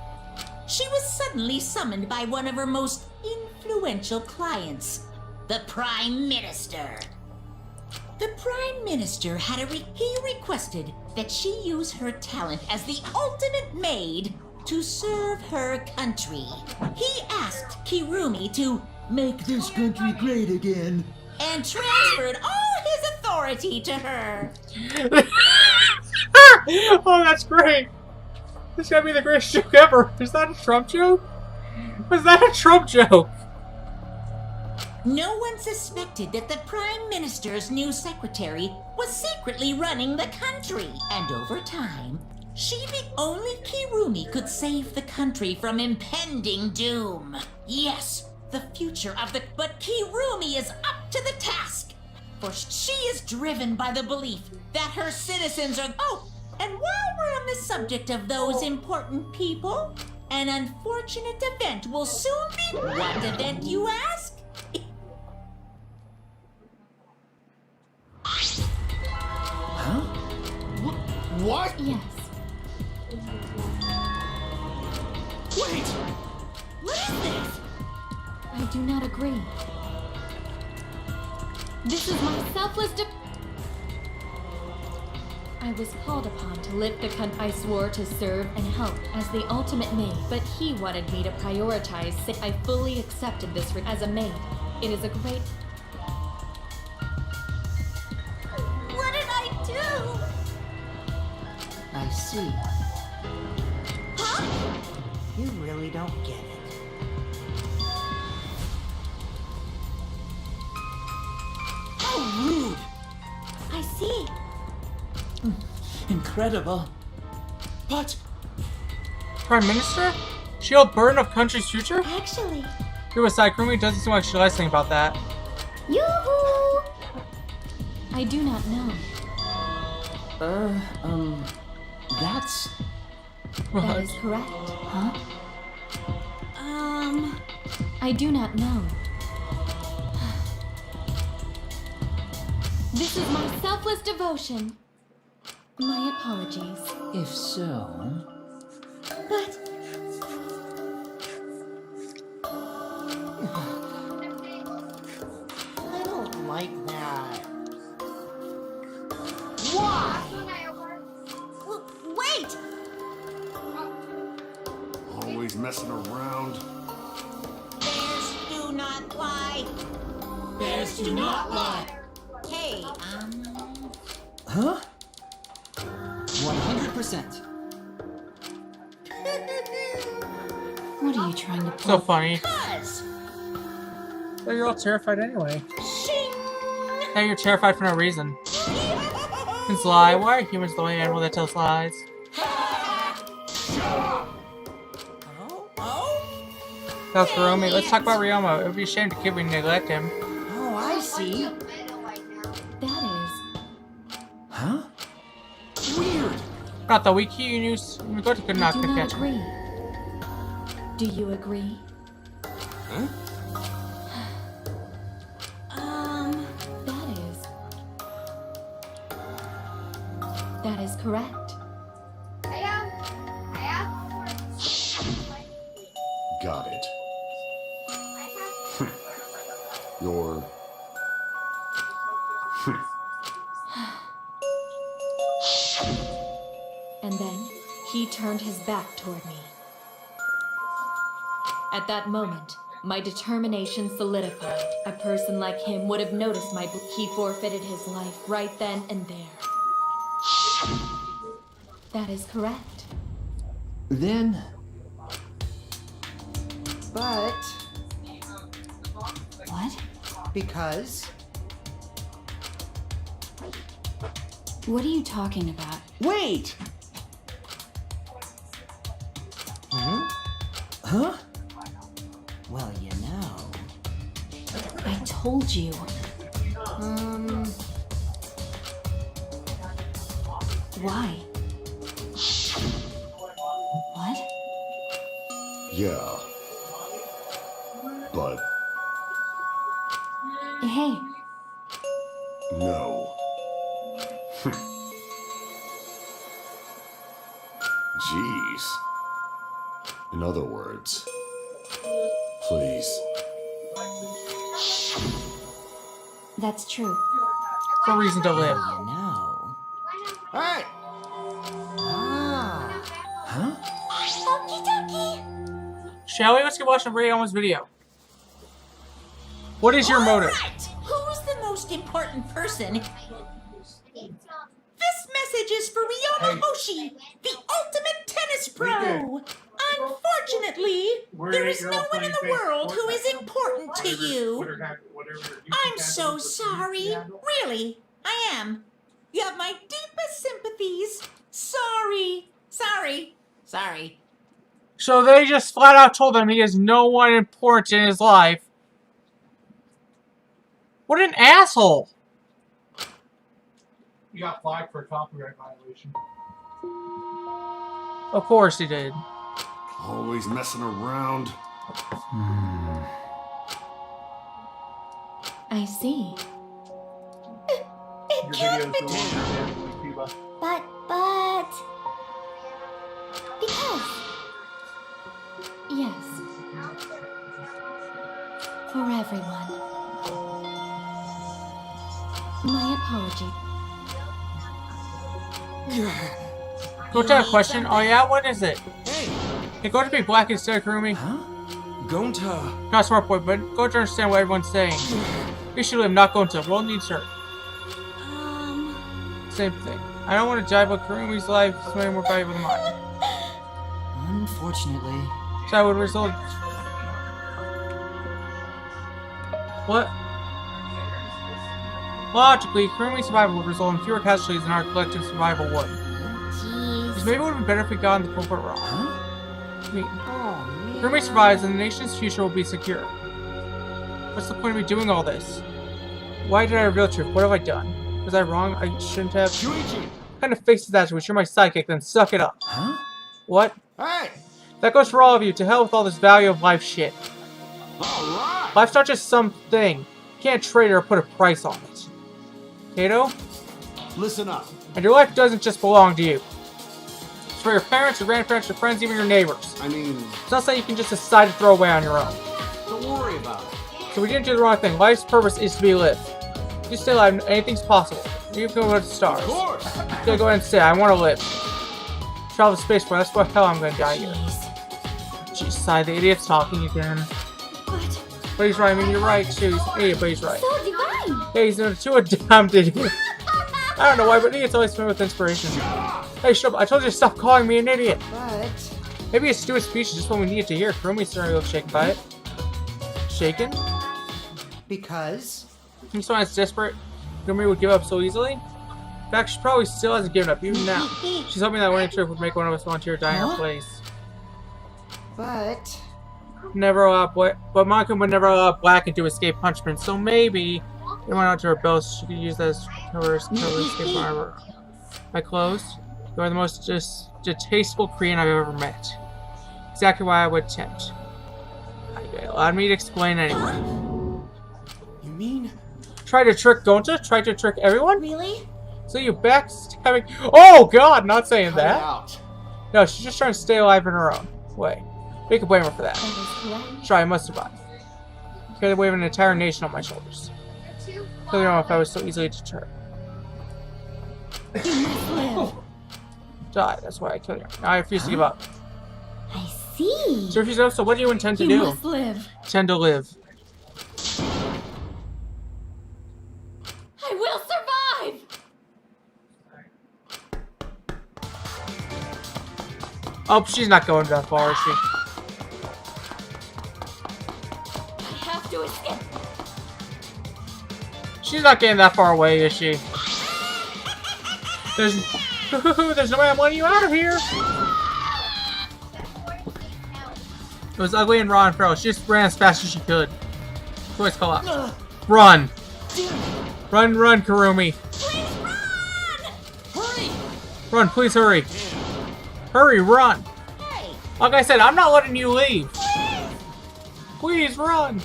she was suddenly summoned by one of her most influential clients, the Prime Minister. The Prime Minister he requested that she use her talent as the ultimate maid to serve her country. He asked Kirumi to
Make this country great again.
and transferred all his authority to her.
Oh, that's great! This gotta be the greatest joke ever! Is that a Trump joke? Was that a Trump joke?
No one suspected that the Prime Minister's new secretary was secretly running the country. And over time, the only Kirumi could save the country from impending doom. Yes, the future of the... But Kirumi is up to the task. For she is driven by the belief that her citizens are... Oh, and while we're on the subject of those important people, an unfortunate event will soon be... What event, you ask?
Huh? What?
Yes.
Wait!
What is this?
I do not agree. This is my selfless I was called upon to lift the country. I swore to serve and help as the ultimate maid, but he wanted me to prioritize. I fully accepted this as a maid. It is a great...
What did I do?
I see.
Huh?
You really don't get it.
How rude!
I see.
Incredible.
But...
Prime Minister? She'll burden of country's future?
Actually.
Here was Kurumi doesn't seem like she likes thinking about that.
Yoo-hoo!
I do not know.
That's...
That is correct. Huh? I do not know. This is my selfless devotion. My apologies.
If so...
But...
I don't like that. Why?
Wait!
Always messing around.
Bears do not lie.
Bears do not lie.
Hey,
Huh? 100%.
What are you trying to
So funny.
Cuz!
Well, you're all terrified anyway.
Shing!
Now you're terrified for no reason. It's lie. Why are humans the only animal that tells lies? Now, Kurumi, let's talk about Ryoma. It would be a shame to kid we neglect him.
Oh, I see.
That is...
Huh? Weird.
Not the wiki you use. We go to good
I
knock
do
the
not
catch.
agree. Do you agree?
Huh?
That is correct.
Got it. You're...
And then he turned his back toward me. At that moment, my determination solidified. A person like him would have noticed my... He forfeited his life right then and there. That is correct.
Then...
But...
What?
Because...
What are you talking about?
Wait! Huh?
Well, you know...
I told you. Why? What?
Yeah. But
Hey,
no. Jeez. In other words, please.
that's true.
For reason to live.
You know...
Alright. Ah.
Huh?
Okie dokie.
Shall we? Let's get watching Ryoma's video. What is your motive?
Alright! Who's the most important person? This message is for Ryoma Hoshi, the ultimate tennis pro. Unfortunately, there is no one in the world who is important to you. I'm so sorry. Really, I am. You have my deepest sympathies. Sorry.
So they just flat out told him he has no one important in his life. What an asshole!
You got flagged for a copyright violation.
Of course he did.
Always messing around.
I see.
Your video's no longer available in Cuba.
But... Because...
Yes. For everyone. My apology.
Go to a question. Oh yeah, what is it?
Hey!
Hey, go to be black instead of Kurumi.
Huh? Gonta...
Not smart boy, but go to understand what everyone's saying. We should live, not go into the world needs her. Same thing. I don't want to die, but Kurumi's life is way more valuable than mine.
Unfortunately...
So I would result... What? Logically, Kurumi's survival would result in fewer casualties than our collective survival would. Because maybe it would have been better if we got in the culprit wrong. I mean, Kurumi survives and the nation's future will be secure. What's the point of me doing all this? Why did I reveal truth? What have I done? Was I wrong? I shouldn't have.
Shuichi!
What kind of face is that? Which you're my sidekick, then suck it up.
Huh?
What?
Hey!
That goes for all of you. To hell with all this value of life shit.
Alright!
Life's not just something. You can't trade it or put a price on it. Kato?
Listen up.
And your life doesn't just belong to you. It's for your parents, your grandparents, your friends, even your neighbors.
I mean...
It's not something you can just decide to throw away on your own.
Don't worry about it.
So we didn't do the wrong thing. Life's purpose is to be lived. If you stay alive, anything's possible. You can go to the stars.
Of course!
You gotta go ahead and say, I want to live. Travel to space for that's what hell I'm gonna die here. Jeez, sigh, the idiot's talking again. But he's right, I mean, you're right, too. He's an idiot, but he's right.
So divine!
Hey, he's too a damn idiot. I don't know why, but idiots always filled with inspiration. Hey, shut up. I told you to stop calling me an idiot.
But
Maybe a stupid speech is just what we needed to hear. Kurumi's starting to look shaken by it. Shaken?
because
He's someone that's desperate. Kurumi would give up so easily. In fact, she probably still hasn't given up, even now. She's hoping that winning trip would make one of us volunteer die in her place.
but
Never allow but Monica would never allow Blacken to escape punishment, so maybe they went out to her belt so she could use that as cover to escape armor. My clothes? You are the most distasteful Korean I've ever met. Exactly why I would tempt. Allow me to explain anyway.
you mean
Try to trick Gonta? Try to trick everyone?
Really?
So you backstabbing? Oh God! Not saying
Cut
that.
it out.
No, she's just trying to stay alive in her own way. We can blame her for that.
That is correct.
Sure, I must survive. Carry the weight of an entire nation on my shoulders. Clearly, I don't know if I was so easily deterred.
You must live.
Die. That's why I killed you. Now I refuse to give up.
I see.
So refuse to give up. So what do you intend to
You
do?
must live.
Intend to live.
I will survive!
Oh, she's not going that far, is she?
I have to escape.
She's not getting that far away, is she? There's no way I'm letting you out of here. It was ugly and raw and feral. She just ran as fast as she could. Voice call out. Run! Run, run, Kurumi!
Please run! Hurry!
Run, please hurry! Hurry, run!
Hey,
Like I said, I'm not letting you leave! Please run!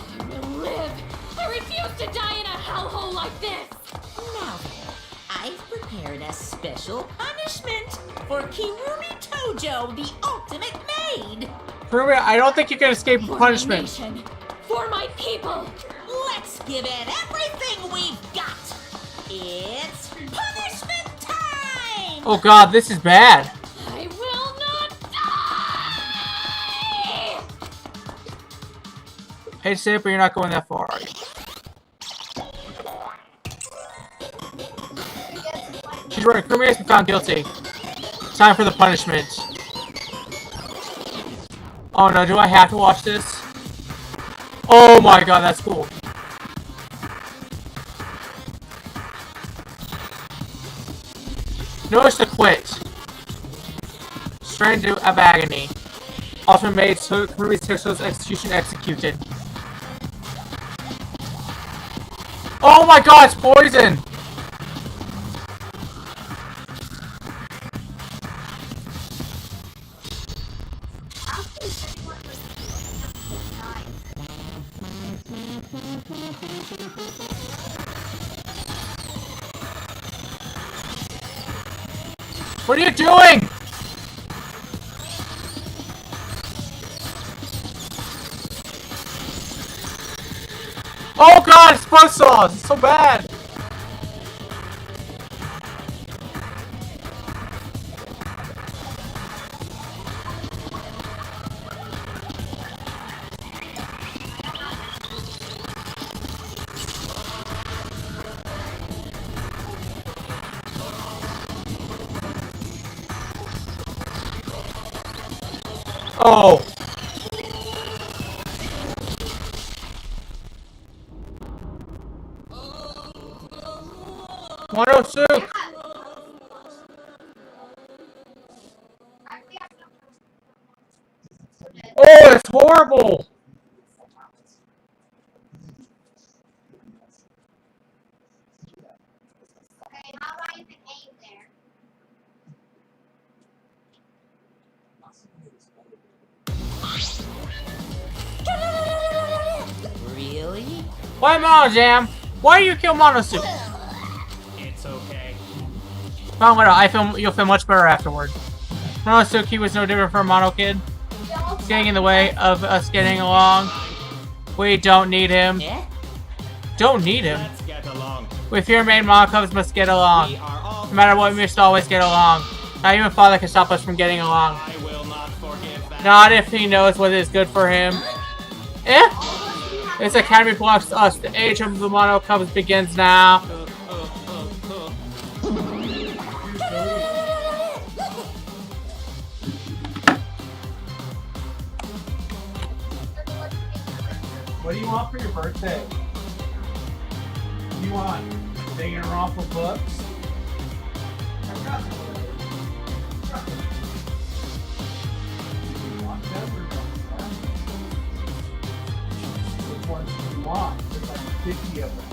I will live. I refuse to die in a hellhole like this.
now I've prepared a special punishment for Kirumi Tojo, the ultimate maid.
Kurumi, I don't think you can escape
For my
punishment.
nation, for my people.
Let's give it everything we've got. It's punishment time!
Oh God, this is bad.
I will not die!
Hate to say it, but you're not going that far, are you? She's right. Kurumi has been found guilty. Time for the punishment. Oh no, do I have to watch this? Oh my God, that's cool. Notice to quit. Strand of agony. Ultimate made so Kurumi's Texel's execution executed. Oh my God, it's poison! What are you doing? Oh God, it's buzzsaws! It's so bad! Oh! Mono soup! Oh, it's horrible! Why Mono Jam? Why do you kill Monosuke?
It's okay.
Well, whatever. You'll feel much better afterward. Monosuke was no different from Mono Kid. He's getting in the way of us getting along. We don't need him.
Yeah?
Don't need him.
Let's get along.
With your main Monocubs must get along. No matter what, we must always get along. Not even Father can stop us from getting along.
I will not forgive that.
Not if he knows what is good for him. Eh? This academy belongs to us. The age of the Monocubs begins now.
What do you want for your birthday? Do you want danganronpa books? I've got them. You want them or don't? Which ones do you want? There's like 50 of them.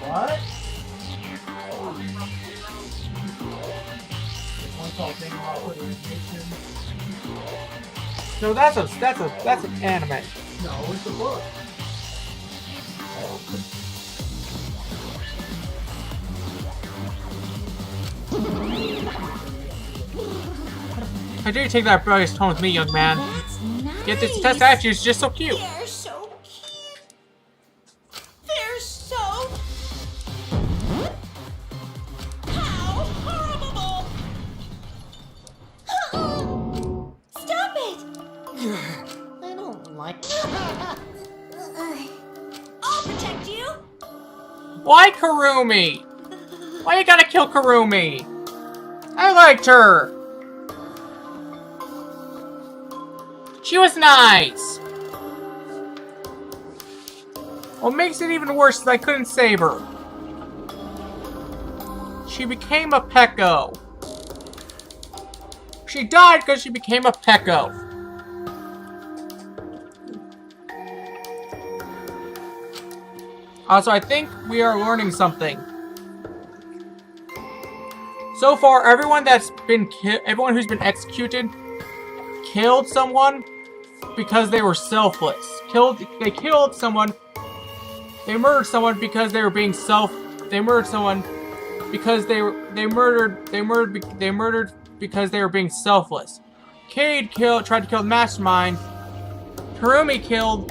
What?
So that's an anime.
No, it's a book.
How dare you take that rebellious tone with me, young man?
Nice.
Yet this test attitude is just so cute.
They're so cute. They're so... How horrible!
Stop it!
I don't like I'll protect you.
Why Kurumi? Why you gotta kill Kurumi? I liked her. She was nice. What makes it even worse is I couldn't save her. She became a Pecco. She died because she became a Pecco. Also, I think we are learning something. So far, everyone who's been executed killed someone because they were selfless. They killed someone. They murdered someone because they were being They murdered someone because they murdered because they were being selfless. Cade tried to kill the mastermind. Kurumi killed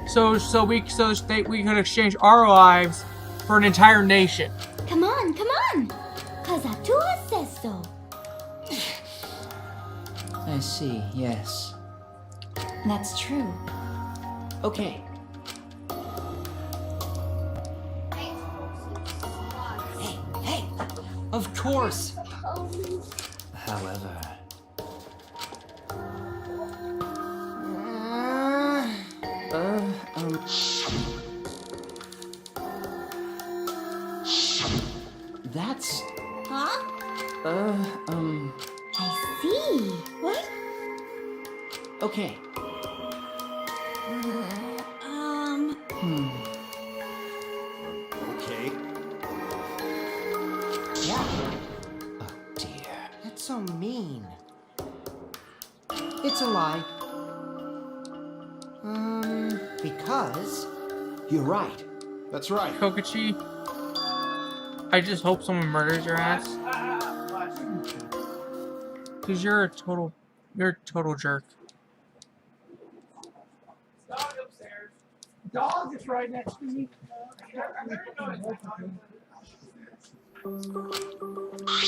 so we could exchange our lives for an entire nation.
Come on, come on! Cause Atua says so.
I see, yes.
That's true.
Okay.
Hey.
Of course. However... That's...
Huh?
I see.
What?
Okay.
Okay.
Yeah,
Oh dear.
that's so mean. It's a lie. Because...
You're right.
That's right.
Kokichi, I just hope someone murders your ass. Cause you're a total jerk.
Dog upstairs. Dog is right next to me.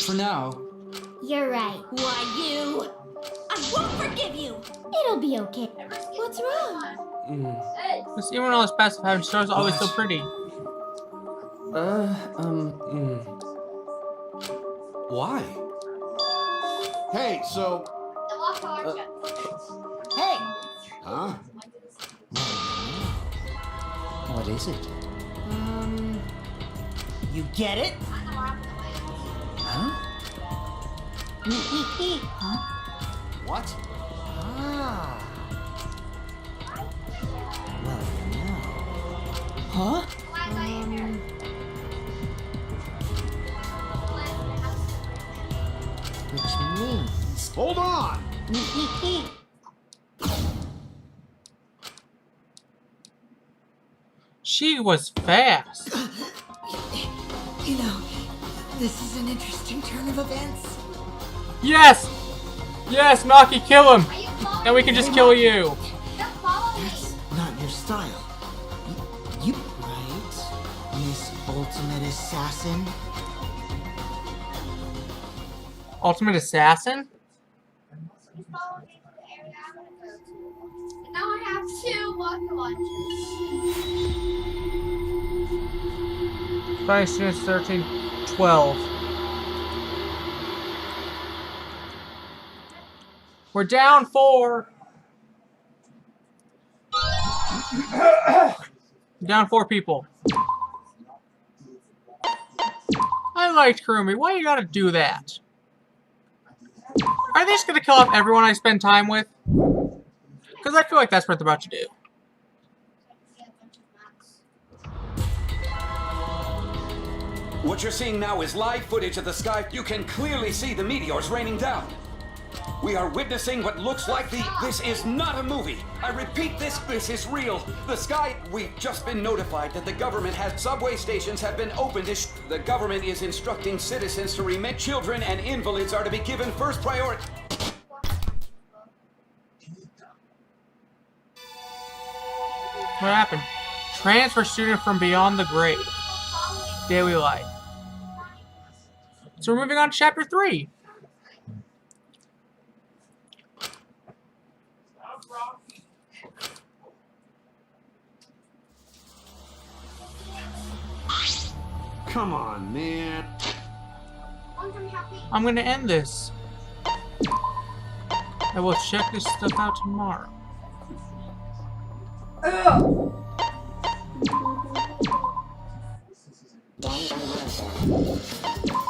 For now,
You're right.
Why you? I won't forgive you.
It'll be okay.
What's wrong?
Cause even all this passive having stars always so pretty.
Why?
Hey, so...
Hey!
Huh?
what is it?
You get it?
Huh?
What?
Ah. Well, no.
Huh?
Which means...
She was fast.
You know, this is an interesting turn of events.
Yes! Yes, Maki, kill him! And we can just kill you.
That's not your style. You right, Miss Ultimate Assassin?
Ultimate Assassin?
Now I have 2 water launchers.
Five students, 13, 12. We're down 4. Down 4 people. I liked Kurumi. Why you gotta do that? Are they just gonna kill off everyone I spend time with? Because I feel like that's what they're about to do.
What you're seeing now is live footage of the sky. You can clearly see the meteors raining down. We are witnessing what looks like this is not a movie. I repeat, this is real. The sky, we've just been notified that the government has subway stations have been opened. The government is instructing citizens to remain. Children and invalids are to be given first priority.
What happened? Transfer student from beyond the grave. Daily life. So we're moving on to chapter 3.
Come on, man.
I'm gonna end this. I will check this stuff out tomorrow.
Danganronpa.